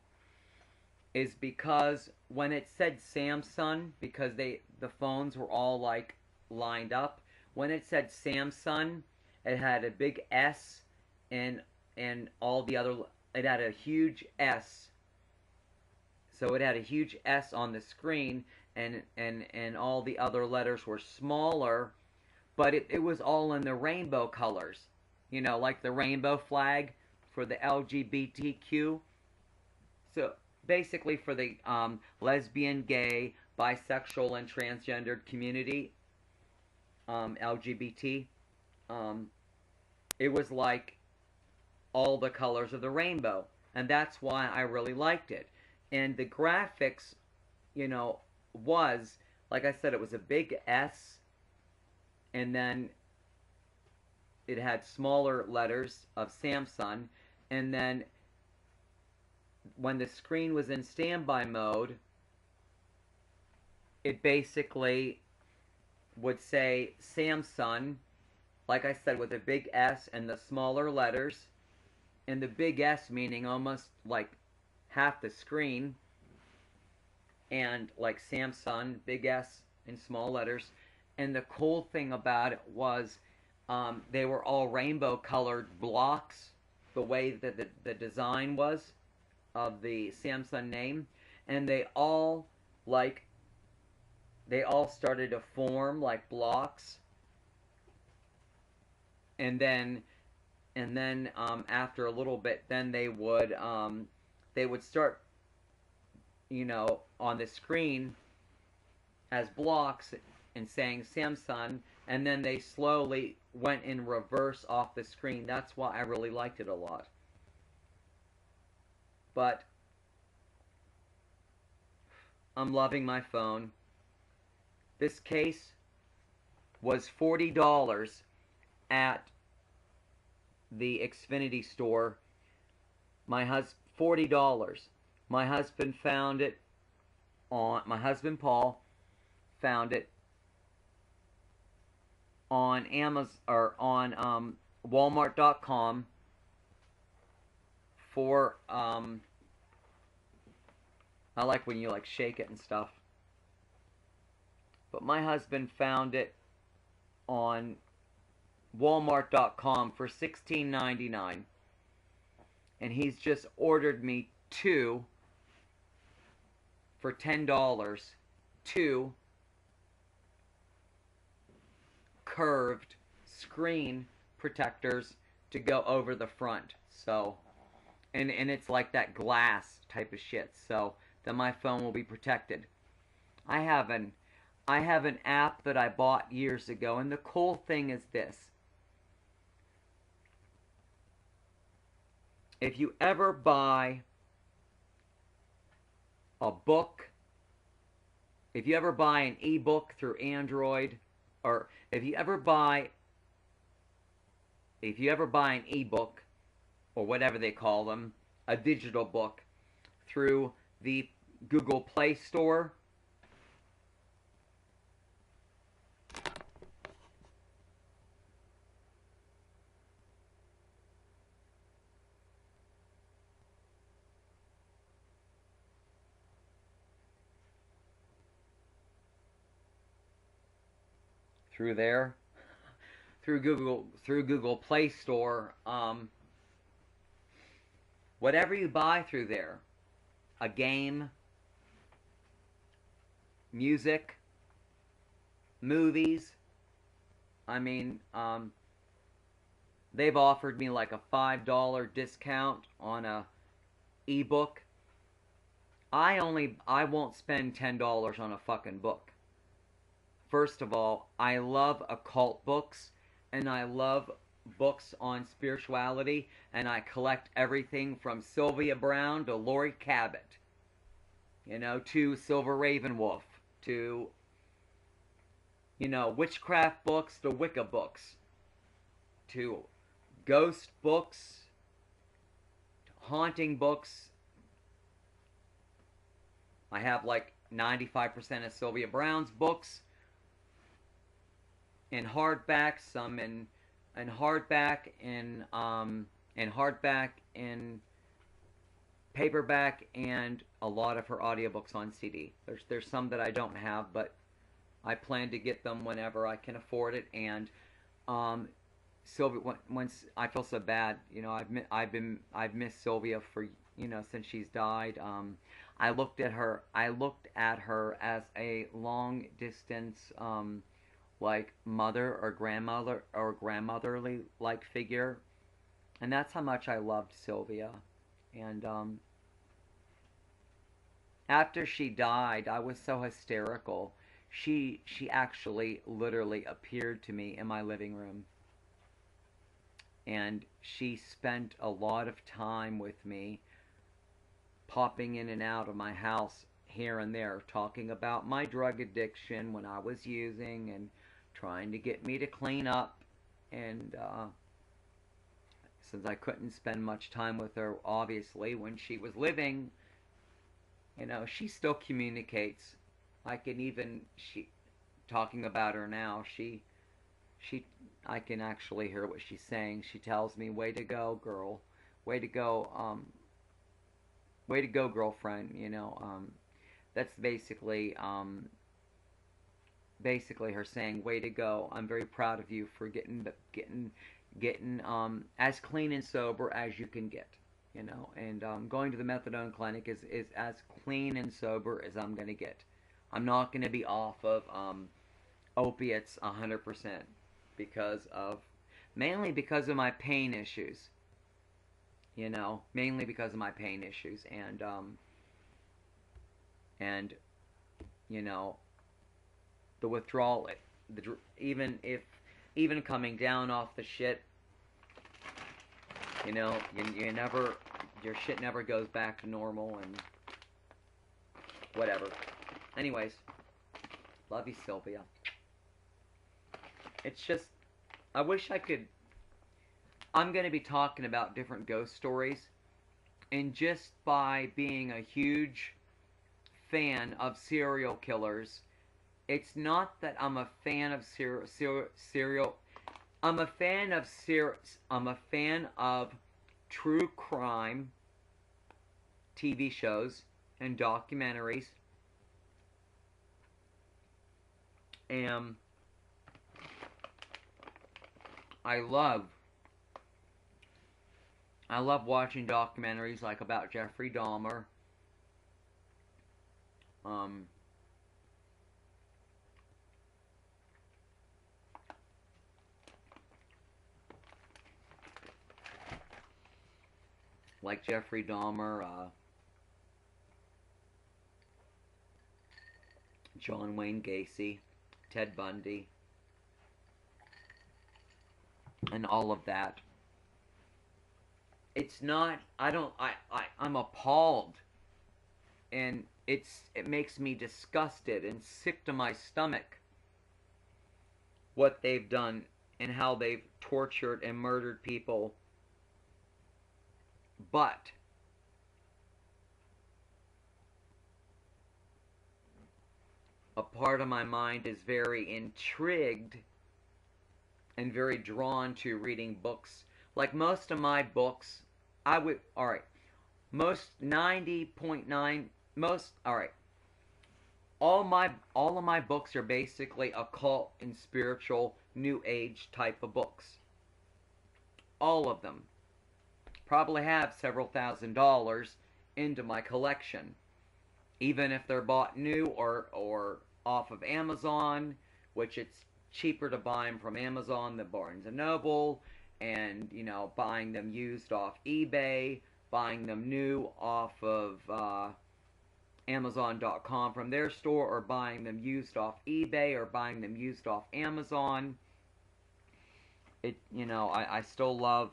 is because when it said Samsung, because the phones were all like lined up, when it said Samsung, it had a big S. And all the other, it had a huge S. So it had a huge S on the screen, and all the other letters were smaller, but it was all in the rainbow colors. You know, like the rainbow flag for the LGBTQ. So basically for the lesbian, gay, bisexual, and transgendered community, LGBT, it was like all the colors of the rainbow, and that's why I really liked it. And the graphics, you know, was, like I said, it was a big S, and then it had smaller letters of Samsung, and then when the screen was in standby mode, it basically would say Samsung, like I said, with a big S and the smaller letters, and the big S meaning almost like half the screen, and like Samsung, big S in small letters. And the cool thing about it was they were all rainbow colored blocks, the way that the design was of the Samsung name, and they all started to form like blocks, and then after a little bit, then they would start, you know, on the screen as blocks and saying Samsung, and then they slowly went in reverse off the screen. That's why I really liked it a lot. But I'm loving my phone. This case was $40, at the Xfinity store. $40. My husband found it on, my husband Paul found it on Amazon, or on Walmart.com for, I like when you like shake it and stuff. But my husband found it on Walmart.com for $16.99. And he's just ordered me two for $10. Two curved screen protectors to go over the front. So, and it's like that glass type of shit. So then my phone will be protected. I have an app that I bought years ago, and the cool thing is this. If you ever buy a book, if you ever buy an ebook through Android, or if you ever buy an ebook, or whatever they call them, a digital book, through the Google Play Store, through there, through Google Play Store, whatever you buy through there, a game, music, movies, I mean, they've offered me like a $5 discount on a ebook. I won't spend $10 on a fucking book. First of all, I love occult books, and I love books on spirituality, and I collect everything from Sylvia Browne to Laurie Cabot, you know, to Silver Ravenwolf, to, you know, witchcraft books, to Wicca books, to ghost books, to haunting books. I have like 95% of Sylvia Browne's books in hardback, some in hardback, in paperback, and a lot of her audiobooks on CD. There's some that I don't have, but I plan to get them whenever I can afford it. And Sylvia, once I feel so bad, you know, I've missed Sylvia for, you know, since she's died. I looked at her as a long distance, like mother or grandmotherly like figure, and that's how much I loved Sylvia. And after she died, I was so hysterical. She actually literally appeared to me in my living room, and she spent a lot of time with me, popping in and out of my house here and there, talking about my drug addiction when I was using, and trying to get me to clean up. And since I couldn't spend much time with her, obviously, when she was living, you know, she still communicates. I can even, talking about her now, I can actually hear what she's saying. She tells me, "Way to go, girl. Way to go, girlfriend." You know, that's basically her saying, "Way to go. I'm very proud of you for getting as clean and sober as you can get." You know, and going to the methadone clinic is as clean and sober as I'm going to get. I'm not going to be off of opiates 100% mainly because of my pain issues. You know, mainly because of my pain issues, and you know, the withdrawal, even coming down off the shit, you know, your shit never goes back to normal, and whatever. Anyways, love you, Sylvia. It's just, I wish I could. I'm going to be talking about different ghost stories, and just by being a huge fan of serial killers, it's not that I'm a fan of serial. I'm a fan of I'm a fan of true crime TV shows and documentaries, and I love watching documentaries like about Jeffrey Dahmer. Like Jeffrey Dahmer, John Wayne Gacy, Ted Bundy, and all of that. It's not, I'm appalled, and it makes me disgusted and sick to my stomach what they've done and how they've tortured and murdered people. But a part of my mind is very intrigued and very drawn to reading books. Like most of my books, most 90.9, all of my books are basically occult and spiritual new age type of books. All of them. Probably have several $1,000s into my collection, even if they're bought new or off of Amazon, which it's cheaper to buy them from Amazon than Barnes & Noble, and, you know, buying them used off eBay, buying them new off of Amazon.com from their store, or buying them used off eBay, or buying them used off Amazon. I still love,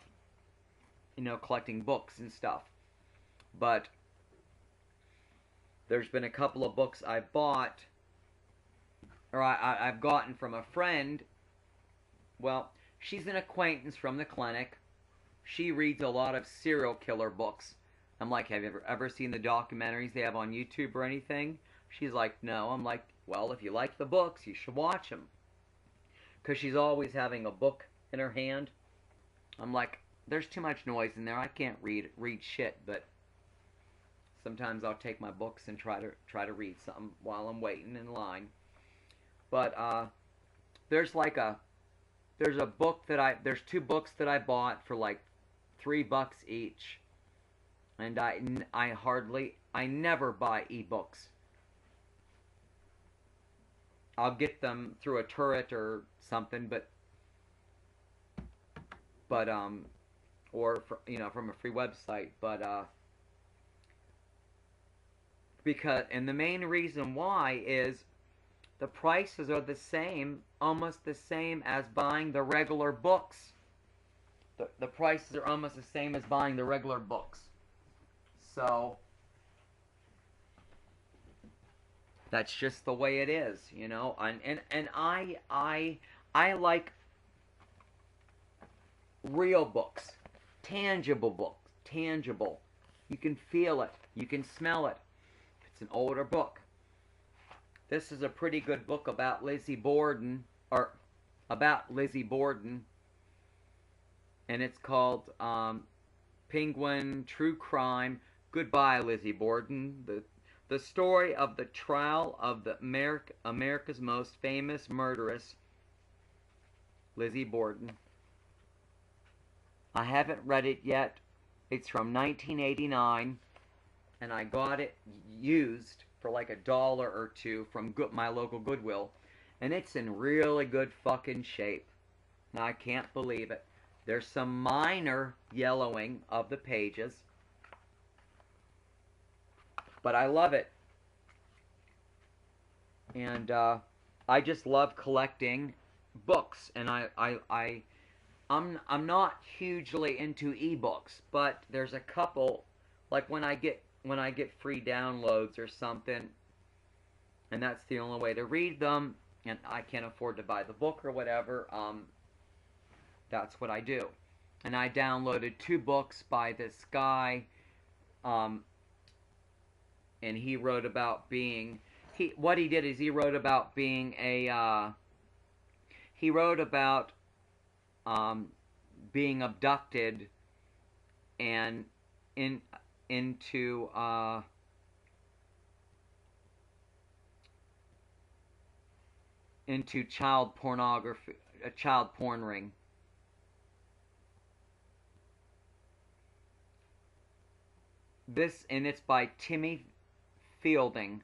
collecting books and stuff. But there's been a couple of books I bought, or I've gotten from a friend. Well, she's an acquaintance from the clinic. She reads a lot of serial killer books. I'm like, have you ever seen the documentaries they have on YouTube or anything? She's like, no. I'm like, well, if you like the books, you should watch them. Because she's always having a book in her hand. I'm like, there's too much noise in there. I can't read shit, but sometimes I'll take my books and try to read something while I'm waiting in line. But there's two books that I bought for like $3 each, and I never buy ebooks. I'll get them through a turret or something, but or from a free website, but because, and the main reason why is the prices are the same, almost the same as buying the regular books. The prices are almost the same as buying the regular books. So that's just the way it is, and I like real books, tangible. You can feel it, you can smell it. It's an older book. This is a pretty good book about Lizzie Borden, and it's called Penguin True Crime. Goodbye, Lizzie Borden. The story of the trial of the America's most famous murderess, Lizzie Borden. I haven't read it yet. It's from 1989, and I got it used for like $1 or $2 from my local Goodwill, and it's in really good fucking shape. Now, I can't believe it. There's some minor yellowing of the pages, but I love it. And I just love collecting books, and I'm not hugely into ebooks, but there's a couple, like when I get free downloads or something, and that's the only way to read them, and I can't afford to buy the book or whatever, That's what I do. And I downloaded 2 books by this guy, and he wrote about being, what he did is he wrote about being he wrote about being abducted and into child pornography, a child porn ring. And it's by Timmy Fielding,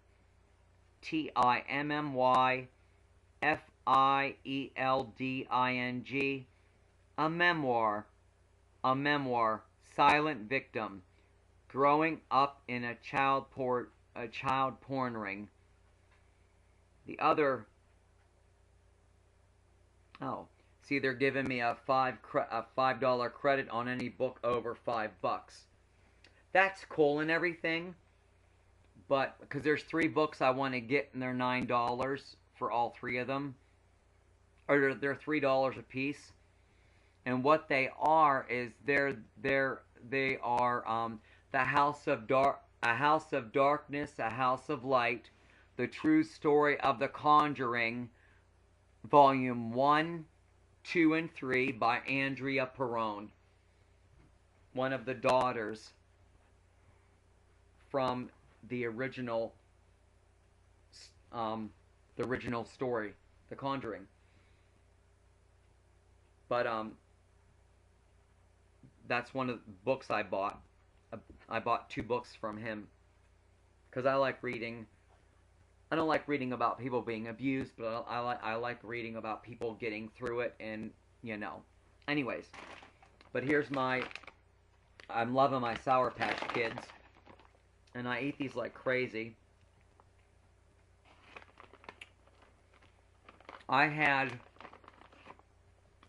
TIMMYFIELDING, a memoir, Silent Victim, growing up in a child porn ring. The other, see, they're giving me a $5 credit on any book over $5. That's cool and everything, but because there's 3 books I want to get and they're $9 for all 3 of them, or they're $3 a piece. And what they are is they are the House of a House of Darkness, a House of Light, the True Story of the Conjuring, Volume 1, 2, and 3 by Andrea Perron, one of the daughters from the original story, The Conjuring. But that's one of the books I bought. I bought 2 books from him because I like reading. I don't like reading about people being abused, but I like reading about people getting through it, and Anyways, but here's I'm loving my Sour Patch Kids, and I eat these like crazy. I had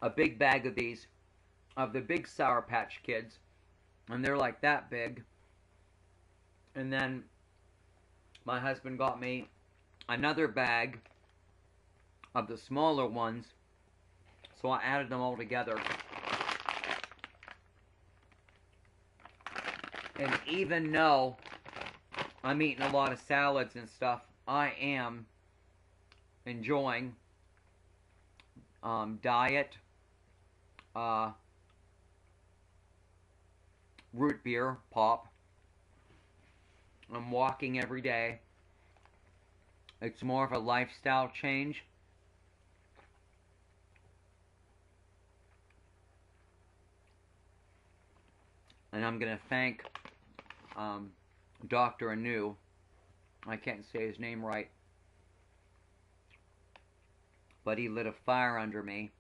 a big bag of these, of the big Sour Patch Kids, and they're like that big. And then my husband got me another bag of the smaller ones, so I added them all together. And even though I'm eating a lot of salads and stuff, I am enjoying diet root beer pop. I'm walking every day. It's more of a lifestyle change. And I'm going to thank Dr. Anu. I can't say his name right. But he lit a fire under me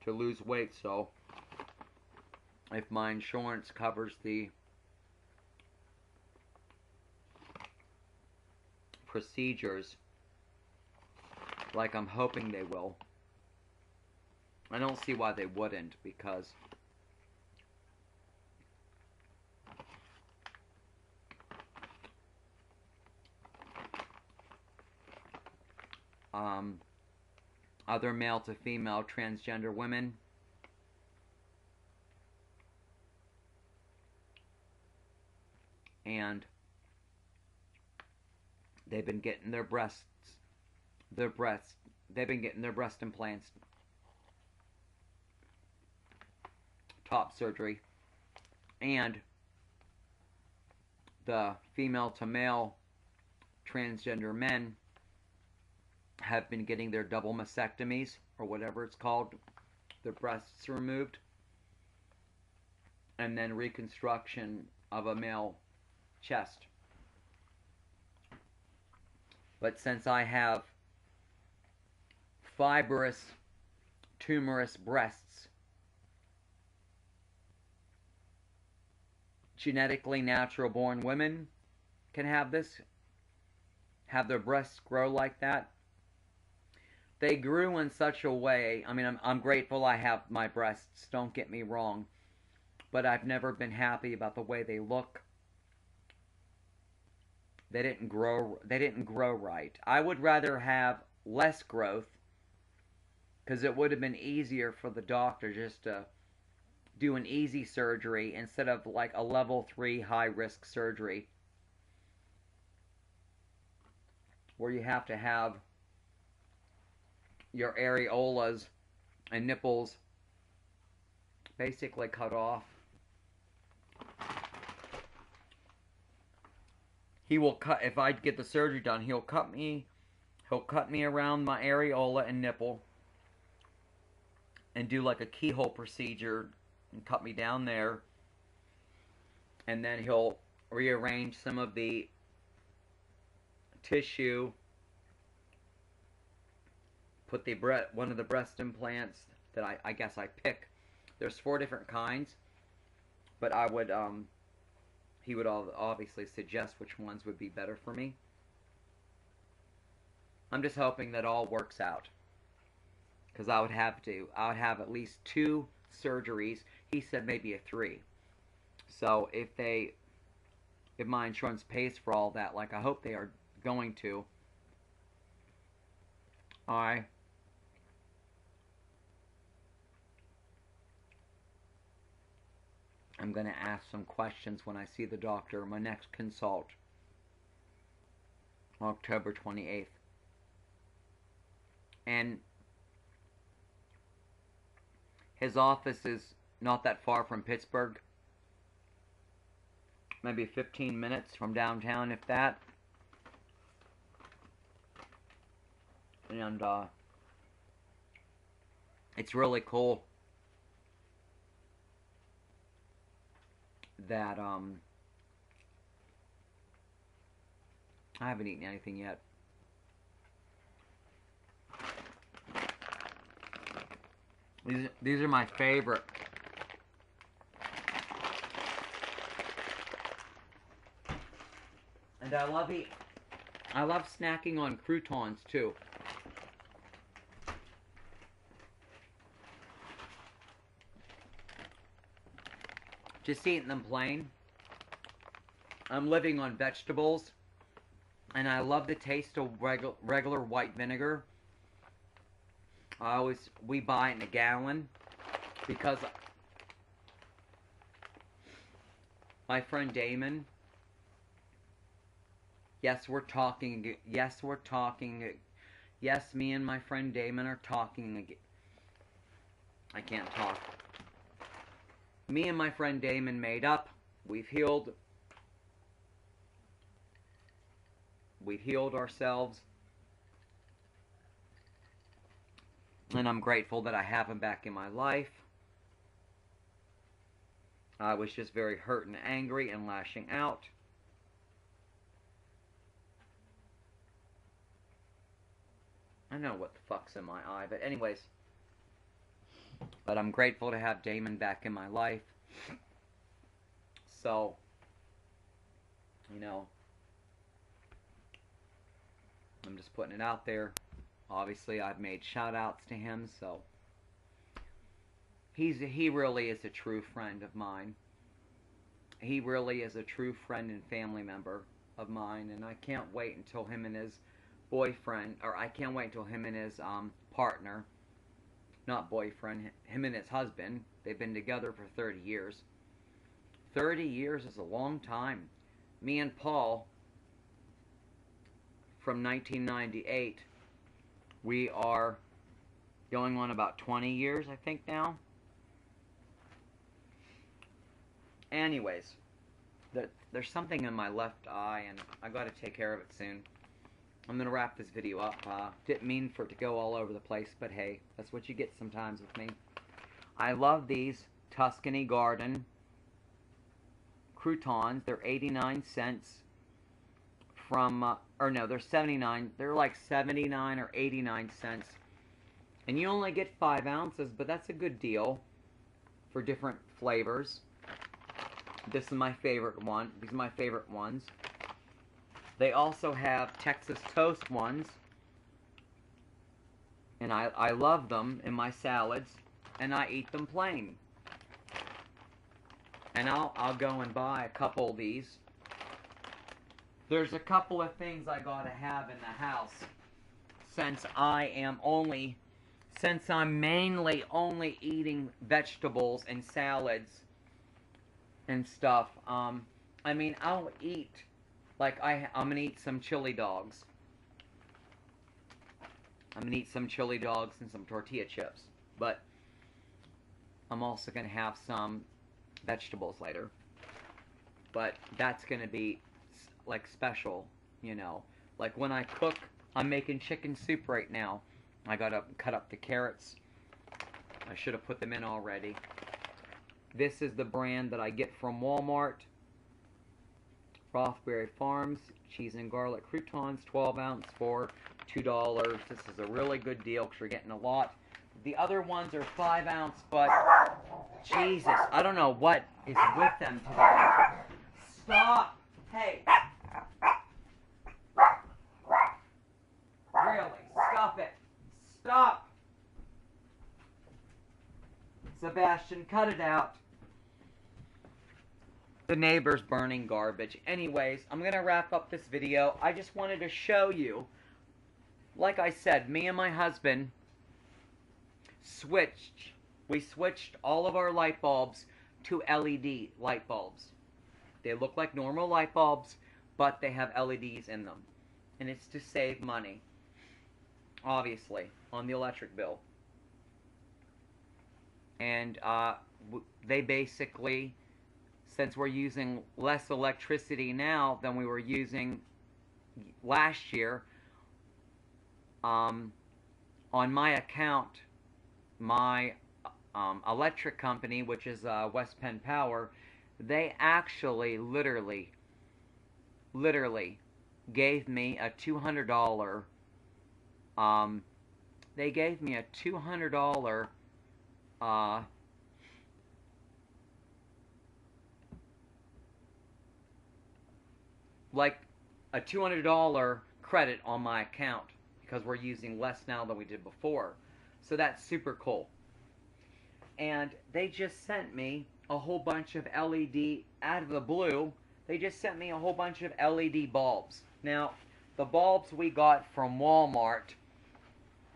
to lose weight, so if my insurance covers the procedures, like I'm hoping they will, I don't see why they wouldn't, because other male to female transgender women and they've been getting their breast implants, top surgery, and the female to male transgender men have been getting their double mastectomies, or whatever it's called, their breasts removed, and then reconstruction of a male chest. But since I have fibrous, tumorous breasts, genetically natural born women can have this, have their breasts grow like that. They grew in such a way, I mean, I'm grateful I have my breasts, don't get me wrong, but I've never been happy about the way they look. They didn't grow right. I would rather have less growth, Because it would have been easier for the doctor just to do an easy surgery instead of like a level 3 high risk surgery where you have to have your areolas and nipples basically cut off. He will cut, if I get the surgery done, he'll cut me around my areola and nipple and do like a keyhole procedure and cut me down there, and then he'll rearrange some of the tissue, put the one of the breast implants that I guess I pick. There's 4 different kinds, but I would he would obviously suggest which ones would be better for me. I'm just hoping that all works out, because I would have at least 2 surgeries. He said maybe a 3. So if my insurance pays for all that, like I hope they are going to, I'm going to ask some questions when I see the doctor, my next consult, October 28th. And his office is not that far from Pittsburgh. Maybe 15 minutes from downtown, if that. And it's really cool that I haven't eaten anything yet. These are my favorite. And I love snacking on croutons too. Just eating them plain. I'm living on vegetables, and I love the taste of regular white vinegar. We buy it in a gallon because my friend Damon, yes, me and my friend Damon are talking. I can't talk. Me and my friend Damon made up. We've healed ourselves. And I'm grateful that I have him back in my life. I was just very hurt and angry and lashing out. I know what the fuck's in my eye, but anyways. But I'm grateful to have Damon back in my life. So, you know, I'm just putting it out there. Obviously, I've made shout-outs to him, so he really is a true friend of mine. He really is a true friend and family member of mine, and I can't wait until him and his boyfriend, or I can't wait until him and his partner, not boyfriend, him and his husband, they've been together for 30 years. 30 years is a long time. Me and Paul, from 1998, we are going on about 20 years, I think, now. Anyways, there's something in my left eye, and I gotta take care of it soon. I'm gonna wrap this video up. Didn't mean for it to go all over the place, but hey, that's what you get sometimes with me. I love these Tuscany Garden croutons. They're 89 cents from, or no, they're 79. They're like 79 or 89 cents. And you only get 5 ounces, but that's a good deal for different flavors. This is my favorite one. These are my favorite ones. They also have Texas toast ones. And I love them in my salads. And I eat them plain. And I'll go and buy a couple of these. There's a couple of things I gotta have in the house, since I am only since I'm mainly only eating vegetables and salads and stuff, I mean, I'll eat, like, I'm gonna eat some chili dogs. I'm gonna eat some chili dogs and some tortilla chips, but I'm also gonna have some vegetables later. But that's gonna be, like, special, you know. Like, when I cook, I'm making chicken soup right now. I gotta cut up the carrots. I should have put them in already. This is the brand that I get from Walmart. Rothberry Farms cheese and garlic croutons, 12 ounce for $2. This is a really good deal because you're getting a lot. The other ones are 5 ounce, but Jesus, I don't know what is with them today. Stop! Hey! Really? Stop it! Stop! Sebastian, cut it out. The neighbor's burning garbage. Anyways, I'm going to wrap up this video. I just wanted to show you, like I said, me and my husband we switched all of our light bulbs to LED light bulbs. They look like normal light bulbs, but they have LEDs in them. And it's to save money, obviously, on the electric bill. And they basically, since we're using less electricity now than we were using last year, on my account, my electric company, which is West Penn Power, they actually literally gave me a $200 they gave me a $200 like a $200 credit on my account because we're using less now than we did before. So that's super cool. And they just sent me a whole bunch of LED out of the blue. They just sent me a whole bunch of LED bulbs. Now, the bulbs we got from Walmart,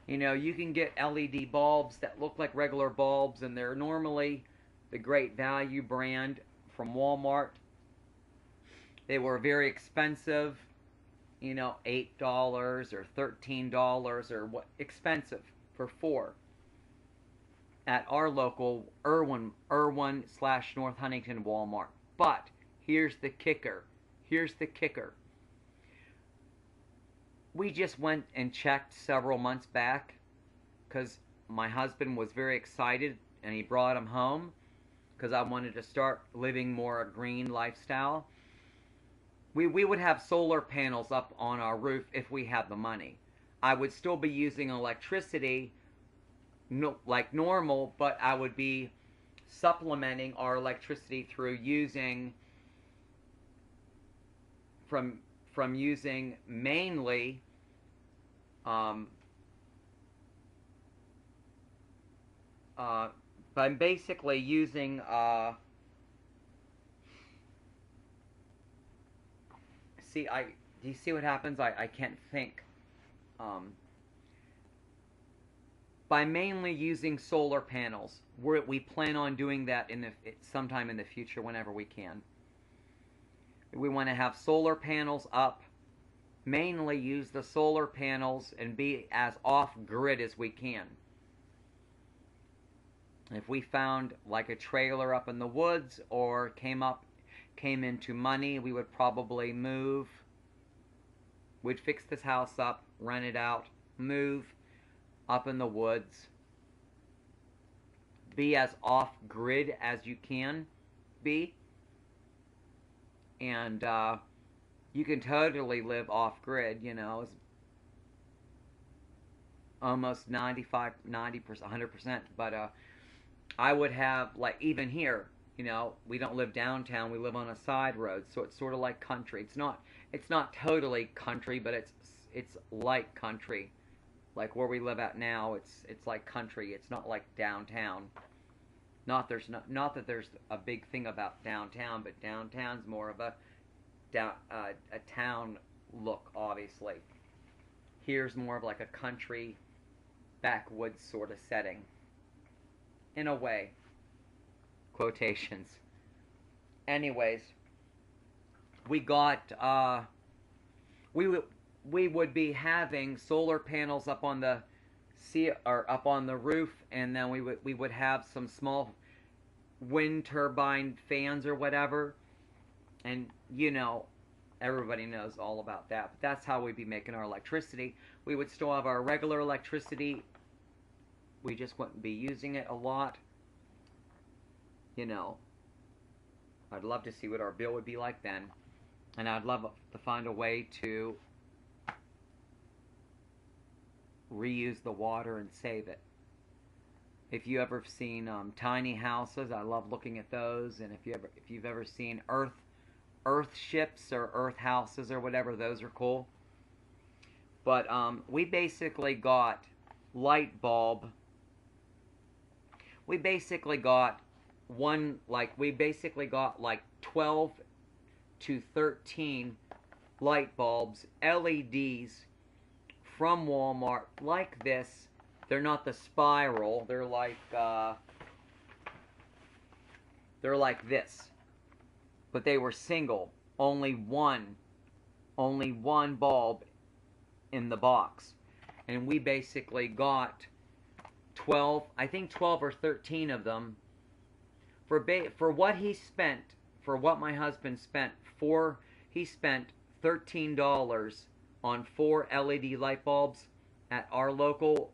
you know, you can get LED bulbs that look like regular bulbs, and they're normally the Great Value brand from Walmart. They were very expensive, you know, $8 or $13 or what, expensive for 4 at our local Irwin/North Huntington Walmart. But here's the kicker. Here's the kicker. We just went and checked several months back because my husband was very excited and he brought them home because I wanted to start living more a green lifestyle. We would have solar panels up on our roof if we had the money. I would still be using electricity like normal, but I would be supplementing our electricity through using from using mainly but I'm basically using do you see what happens? I can't think. By mainly using solar panels. We plan on doing that sometime in the future whenever we can. We want to have solar panels up, mainly use the solar panels and be as off-grid as we can. If we found like a trailer up in the woods or came into money, we would probably move. We'd fix this house up, rent it out, move up in the woods. Be as off-grid as you can be. And you can totally live off-grid, you know, almost 95, 90%, 100%. But I would have, like, even here, you know, we don't live downtown, we live on a side road, so it's sort of like country. It's not totally country, but it's like country. Like where we live at now, it's like country. It's not like downtown. Not that there's a big thing about downtown, but downtown's more of a town look, obviously. Here's more of like a country backwoods sort of setting. In a way. Quotations. Anyways, we got, we would be having solar panels up on the up on the roof, and then we would have some small wind turbine fans or whatever, and you know, everybody knows all about that. But that's how we'd be making our electricity. We would still have our regular electricity. We just wouldn't be using it a lot. You know, I'd love to see what our bill would be like then. And I'd love to find a way to reuse the water and save it. If you ever seen tiny houses, I love looking at those. And if you've ever seen earth ships or earth houses or whatever, those are cool. But we basically got light bulb. We basically got like 12 to 13 light bulbs, LEDs from Walmart like this. They're not the spiral. They're like this. But they were single. Only one bulb in the box. And we basically got 12, I think 12 or 13 of them for what he spent, for what my husband spent. He spent $13 on 4 LED light bulbs at our local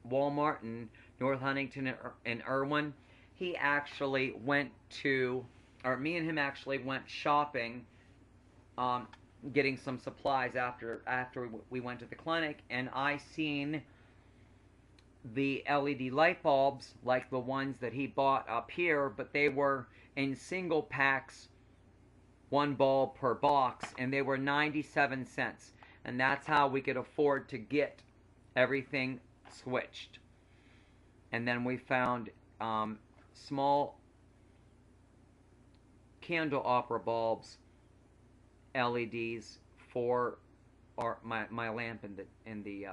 Walmart in North Huntington and Irwin. He actually went to, or me and him actually went shopping, getting some supplies after we went to the clinic, and I seen the LED light bulbs like the ones that he bought up here, but they were in single packs, 1 bulb per box, and they were 97 cents. And that's how we could afford to get everything switched. And then we found small candelabra bulbs, LEDs, for my lamp in the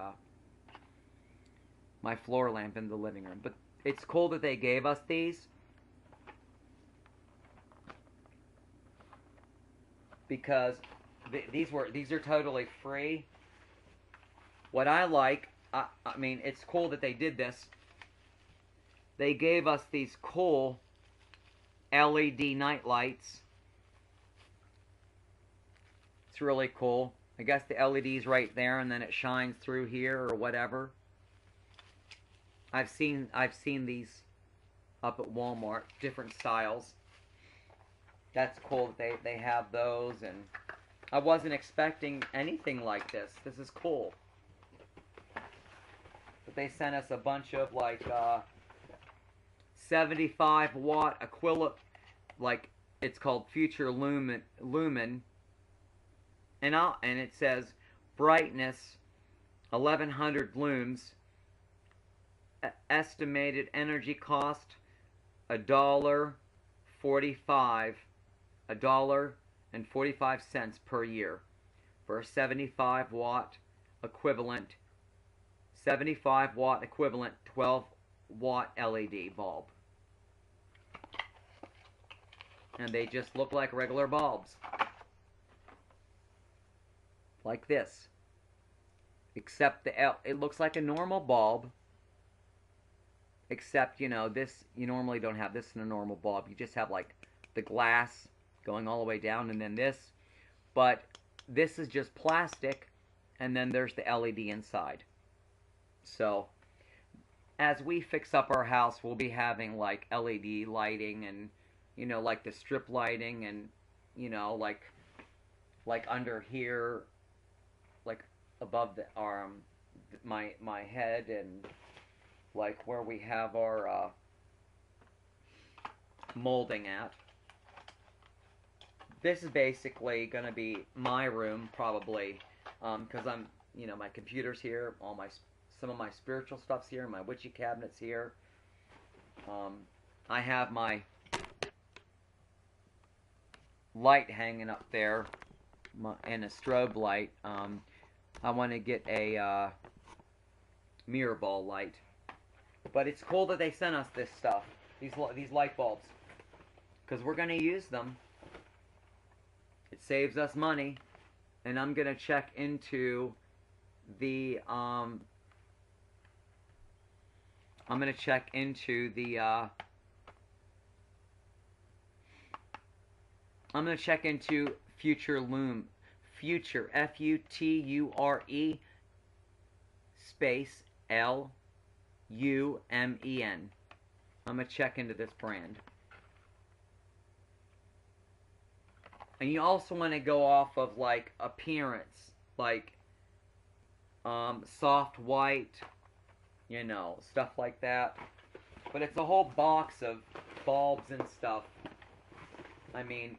my floor lamp in the living room. But it's cool that they gave us these, because these are totally free. What I like, I mean, it's cool that they did this. They gave us these cool LED night lights. It's really cool. I guess the LED's right there, and then it shines through here or whatever. I've seen these up at Walmart, different styles. That's cool that they have those, and I wasn't expecting anything like this. This is cool. But they sent us a bunch of like 75 watt equivalent, like it's called Future Lumen, and it says brightness 1100 lums. Estimated energy cost $1.45 per year for a 75 watt equivalent 12 watt LED bulb. And they just look like regular bulbs, like this, except it looks like a normal bulb. Except, you know, this, you normally don't have this in a normal bulb. You just have like the glass going all the way down, and then this. But this is just plastic, and then there's the LED inside. So as we fix up our house, we'll be having like LED lighting, and you know, like the strip lighting, and you know, like under here, like above the arm, my head, and like where we have our molding at. This is basically going to be my room, probably, because I'm, you know, my computer's here, some of my spiritual stuff's here, my witchy cabinet's here. I have my light hanging up there, and a strobe light. I want to get a mirror ball light. But it's cool that they sent us this stuff, these light bulbs, because we're gonna use them. It saves us money, and I'm gonna check into the I'm gonna check into the Future Loom, Future Future space LUMEN. I'm gonna check into this brand. And you also want to go off of like appearance, like soft white, you know, stuff like that. But it's a whole box of bulbs and stuff. I mean,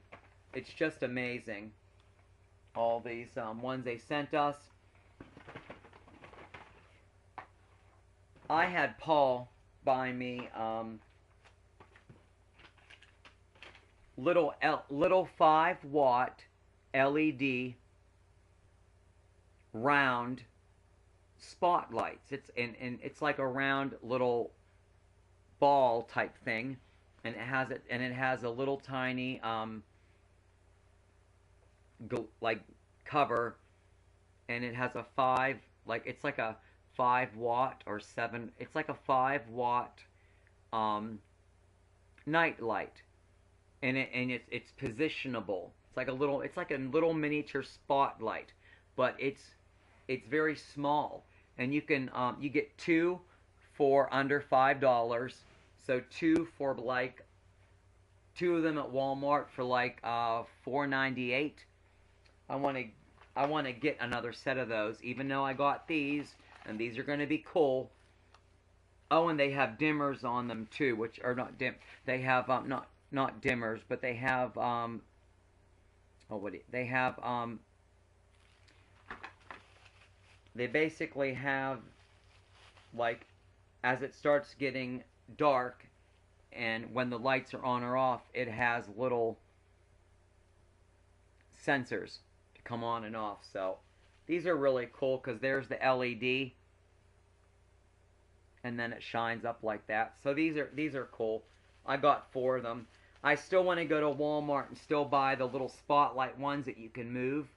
it's just amazing. All these ones they sent us. I had Paul buy me little 5-watt LED round spotlights. It's like a round little ball type thing, and it has a little tiny like cover, and it has a 5, like it's like a 5-watt or 7. It's like a 5-watt night light. And it's positionable. It's like a little miniature spotlight, but it's very small, and you can you get 2 for under $5. So 2 for like 2 of them at Walmart for like $4.98. I want to get another set of those, even though I got these, and these are going to be cool. Oh, and they have dimmers on them too, which are not dim. They have not dimmers, but they have they basically have, like, as it starts getting dark and when the lights are on or off, it has little sensors to come on and off. So these are really cool because there's the LED, and then it shines up like that. So these are cool. I got 4 of them. I still want to go to Walmart and still buy the little spotlight ones that you can move.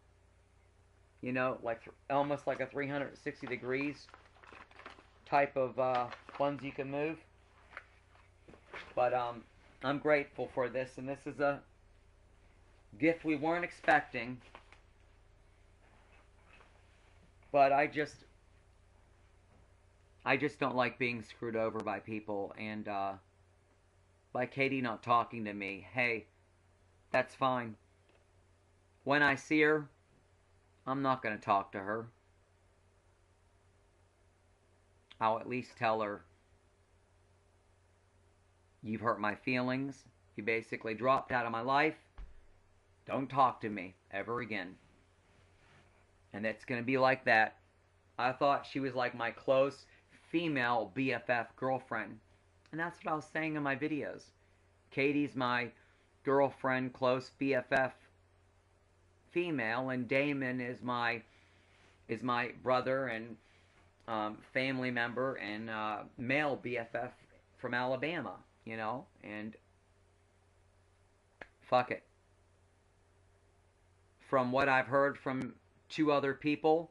You know, like almost like a 360 degrees type of ones you can move. But I'm grateful for this, and this is a gift we weren't expecting. But I just don't like being screwed over by people, and by Katie not talking to me. Hey, that's fine. When I see her, I'm not going to talk to her. I'll at least tell her, you've hurt my feelings. You basically dropped out of my life. Don't talk to me ever again. And it's going to be like that. I thought she was like my close female BFF girlfriend. And that's what I was saying in my videos. Katie's my girlfriend, close BFF female, and Damon is my brother and family member and male BFF from Alabama, you know, and fuck it. From what I've heard from 2 other people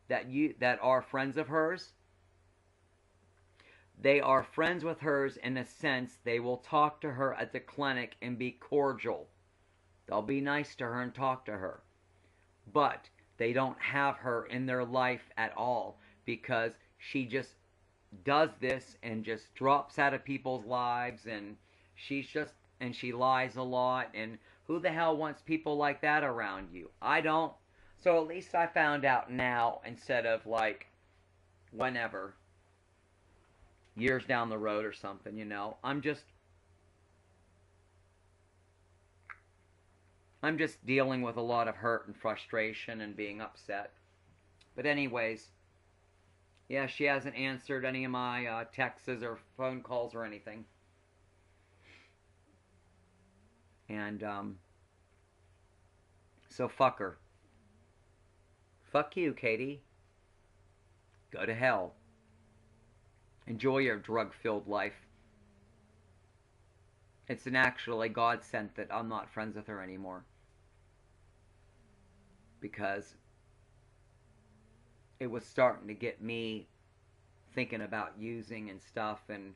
that are friends of hers, they are friends with hers in a sense. They will talk to her at the clinic and be cordial. They'll be nice to her and talk to her. But they don't have her in their life at all, because she just does this and just drops out of people's lives, and she lies a lot, and who the hell wants people like that around you? I don't. So at least I found out now, instead of like whenever, years down the road or something, you know. I'm just dealing with a lot of hurt and frustration and being upset. But anyways, yeah, she hasn't answered any of my texts or phone calls or anything. And so fuck her. Fuck you, Katie. Go to hell. Enjoy your drug-filled life. It's an actually godsend that I'm not friends with her anymore. Because it was starting to get me thinking about using and stuff, and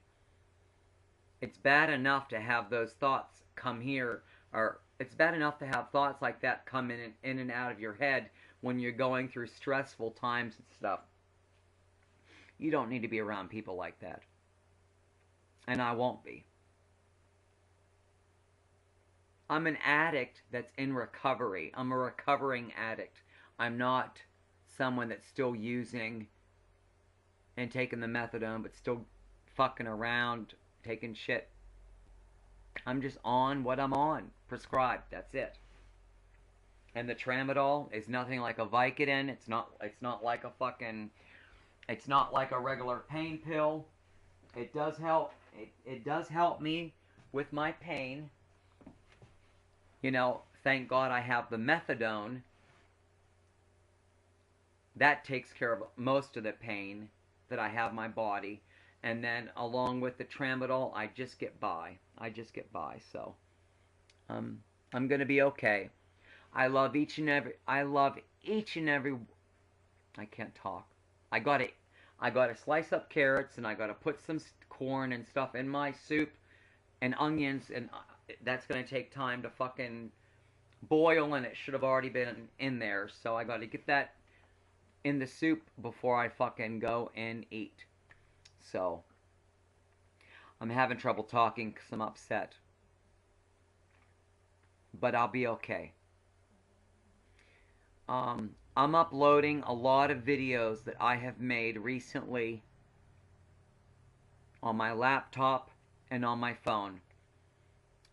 it's bad enough to have those thoughts come here, or it's bad enough to have thoughts like that come in and out of your head when you're going through stressful times and stuff. You don't need to be around people like that. And I won't be. I'm an addict that's in recovery. I'm a recovering addict. I'm not someone that's still using and taking the methadone, but still fucking around, taking shit. I'm just on what I'm on. Prescribed. That's it. And the tramadol is nothing like a Vicodin. It's not like a fucking... It's not like a regular pain pill. It does help. It does help me with my pain. You know, thank God I have the methadone. That takes care of most of the pain that I have in my body. And then along with the tramadol, I just get by. So I'm going to be okay. I love each and every I can't talk. I gotta slice up carrots, and I gotta put some corn and stuff in my soup, and onions, and that's gonna take time to fucking boil, and it should have already been in there. So I gotta get that in the soup before I fucking go and eat. So I'm having trouble talking because I'm upset, but I'll be okay. I'm uploading a lot of videos that I have made recently on my laptop and on my phone.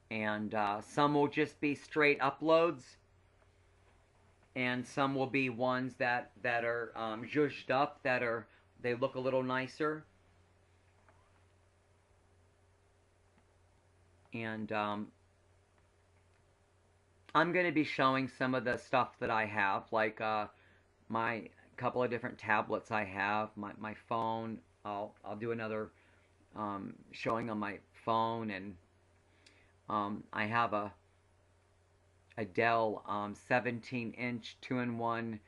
And some will just be straight uploads. And some will be ones that are zhuzhed up, they look a little nicer. And I'm going to be showing some of the stuff that I have, like my couple of different tablets I have, my phone. I'll do another showing on my phone, and I have a Dell 17-inch 2-in-1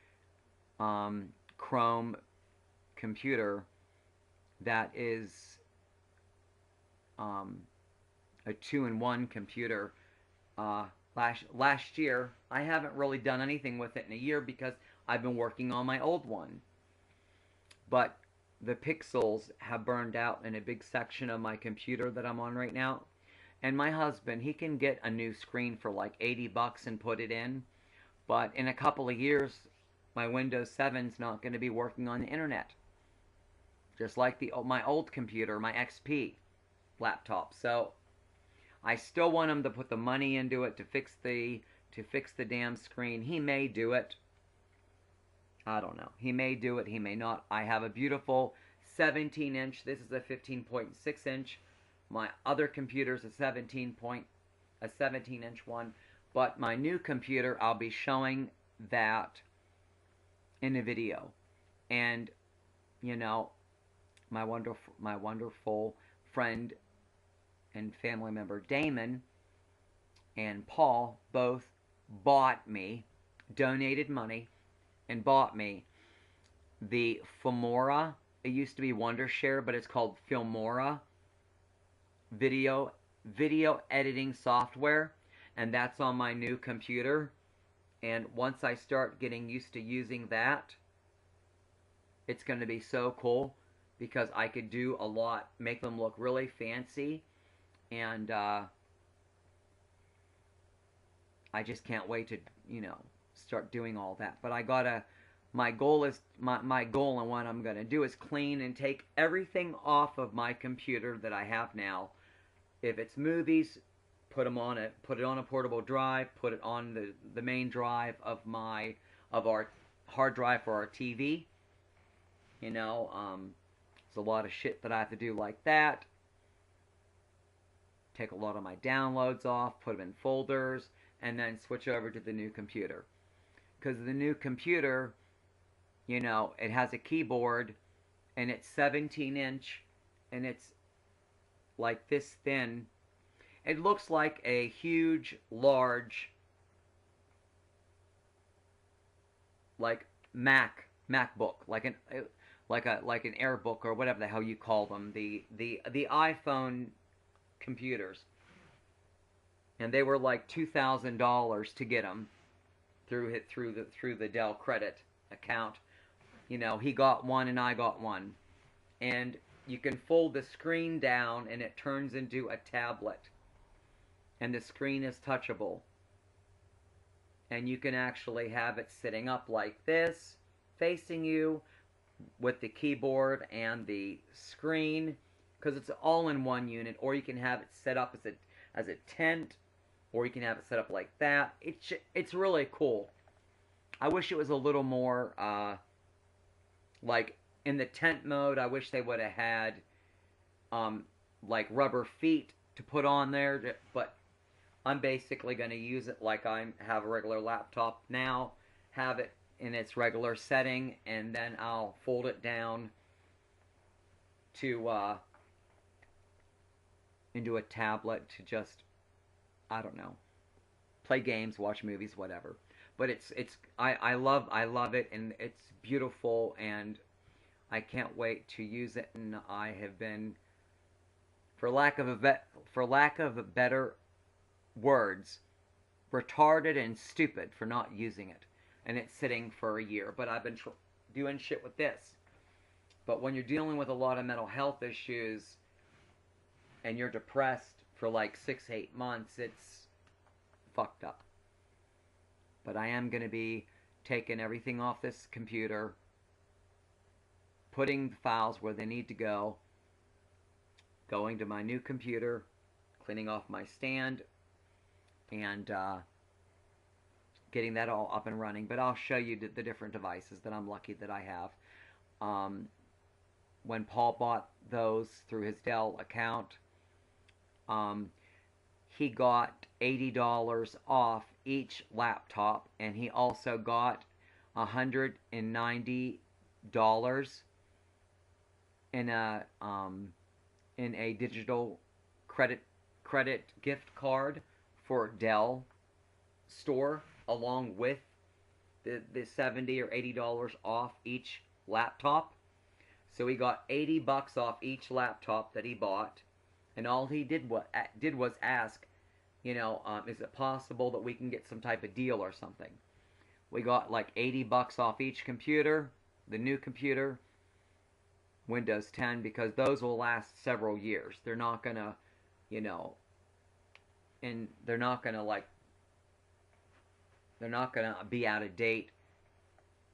Chrome computer that is a 2-in-1 computer. Last year, I haven't really done anything with it in a year because I've been working on my old one. But the pixels have burned out in a big section of my computer that I'm on right now. And my husband, he can get a new screen for like $80 and put it in. But in a couple of years, my Windows 7's not going to be working on the internet. Just like my old computer, my XP laptop. So I still want him to put the money into it to fix the damn screen. He may do it. I don't know. He may do it. He may not. I have a beautiful 17-inch. This is a 15.6-inch. My other computer's a 17-inch one. But my new computer, I'll be showing that in a video. And you know, my wonderful friend and family member Damon and Paul both bought me, donated money, and bought me the Filmora. It used to be Wondershare, but it's called Filmora video editing software, and that's on my new computer. And once I start getting used to using that, it's going to be so cool because I could do a lot, make them look really fancy, and I just can't wait to, start doing all that. But my goal and what I'm going to do is clean and take everything off of my computer that I have now. If it's movies, put it on a portable drive, put it on the main drive of our hard drive for our TV. It's a lot of shit that I have to do like that. Take a lot of my downloads off, put them in folders, and then switch over to the new computer. Because the new computer, it has a keyboard, and it's 17-inch, and it's like this thin. It looks like a huge, large, like MacBook, like an AirBook or whatever the hell you call them, the iPhone computers, and they were like $2,000 to get them through the Dell credit account. You know, he got one and I got one, and you can fold the screen down and it turns into a tablet, and the screen is touchable, and you can actually have it sitting up like this, facing you, with the keyboard and the screen, because it's all in one unit. Or you can have it set up as a tent, or you can have it set up like that. It's really cool. I wish it was a little more like in the tent mode. I wish they would have had like rubber feet to put on there, but I'm basically going to use it like I have a regular laptop now, have it in its regular setting, and then I'll fold it down to into a tablet to just, I don't know, play games, watch movies, whatever. But I love it, and it's beautiful, and I can't wait to use it. And I have been, for lack of a better words, retarded and stupid for not using it, and it's sitting for a year. But I've been doing shit with this. But when you're dealing with a lot of mental health issues and you're depressed for like 6-8 months, it's fucked up. But I am going to be taking everything off this computer, putting the files where they need to go, going to my new computer, cleaning off my stand, and getting that all up and running. But I'll show you the different devices that I'm lucky that I have. When Paul bought those through his Dell account, he got $80 off each laptop, and he also got $190 in a digital credit gift card for Dell store, along with the $70 or $80 off each laptop. So he got $80 off each laptop that he bought, and all he did was ask, you know, is it possible that we can get some type of deal or something? We got like $80 off each computer, the new computer, Windows 10, because those will last several years. They're not gonna, you know, and they're not gonna be out of date,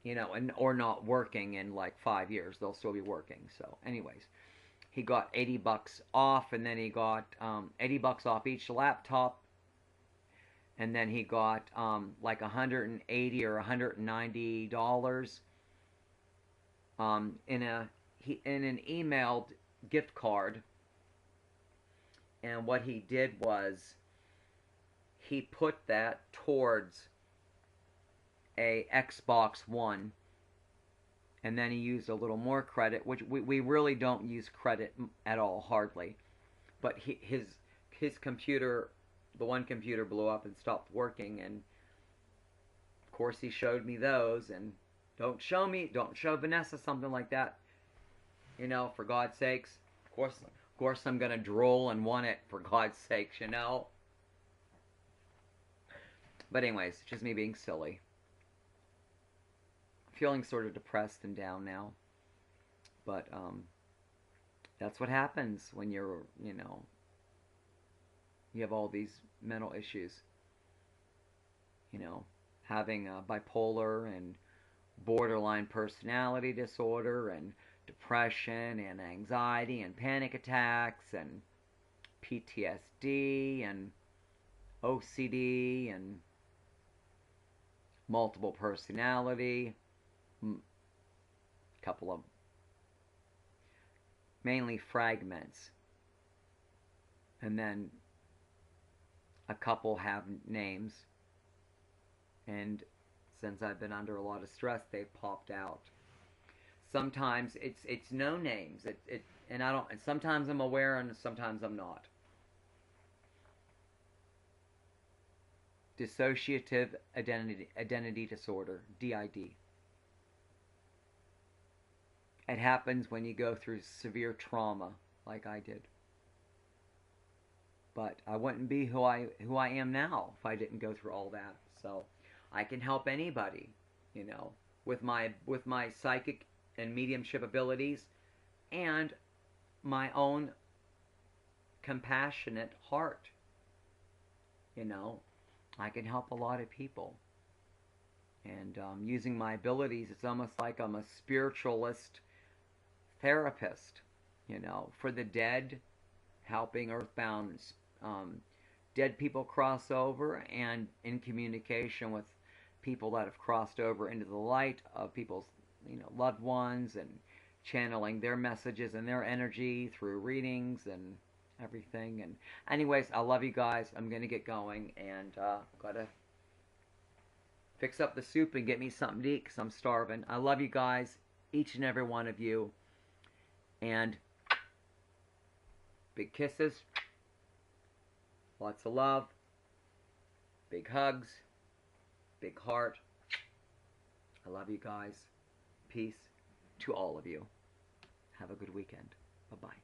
you know, and or not working in like 5 years. They'll still be working. So, anyways, he got $80 off, and then he got $80 off each laptop, and then he got like $180 or $190 in an emailed gift card. And what he did was he put that towards a Xbox One, and then he used a little more credit, which we really don't use credit at all, hardly. But his computer, the one computer, blew up and stopped working, and of course he showed me those. And don't show Vanessa something like that, you know, for God's sakes. Of course I'm gonna drool and want it, for God's sakes, you know. But anyways, it's just me being silly. Feeling sort of depressed and down now. But that's what happens when you're, you know, you have all these mental issues. You know, having bipolar and borderline personality disorder and depression and anxiety and panic attacks and PTSD and OCD and multiple personality, couple of mainly fragments, and then a couple have names, and since I've been under a lot of stress, they've popped out. Sometimes it's no names, And I don't. And sometimes I'm aware, and sometimes I'm not. Dissociative identity disorder, DID. It happens when you go through severe trauma, like I did. But I wouldn't be who I am now if I didn't go through all that. So I can help anybody, you know, with my psychic and mediumship abilities and my own compassionate heart. You know, I can help a lot of people. And using my abilities, it's almost like I'm a spiritualist therapist, you know, for the dead, helping earthbound dead people cross over, and in communication with people that have crossed over into the light of people's, you know, loved ones, and channeling their messages and their energy through readings and everything. And anyways, I love you guys. I'm gonna get going, and gotta fix up the soup and get me something to eat because I'm starving. I love you guys, each and every one of you, and big kisses, lots of love, big hugs, big heart. I love you guys. Peace to all of you. Have a good weekend. Bye-bye.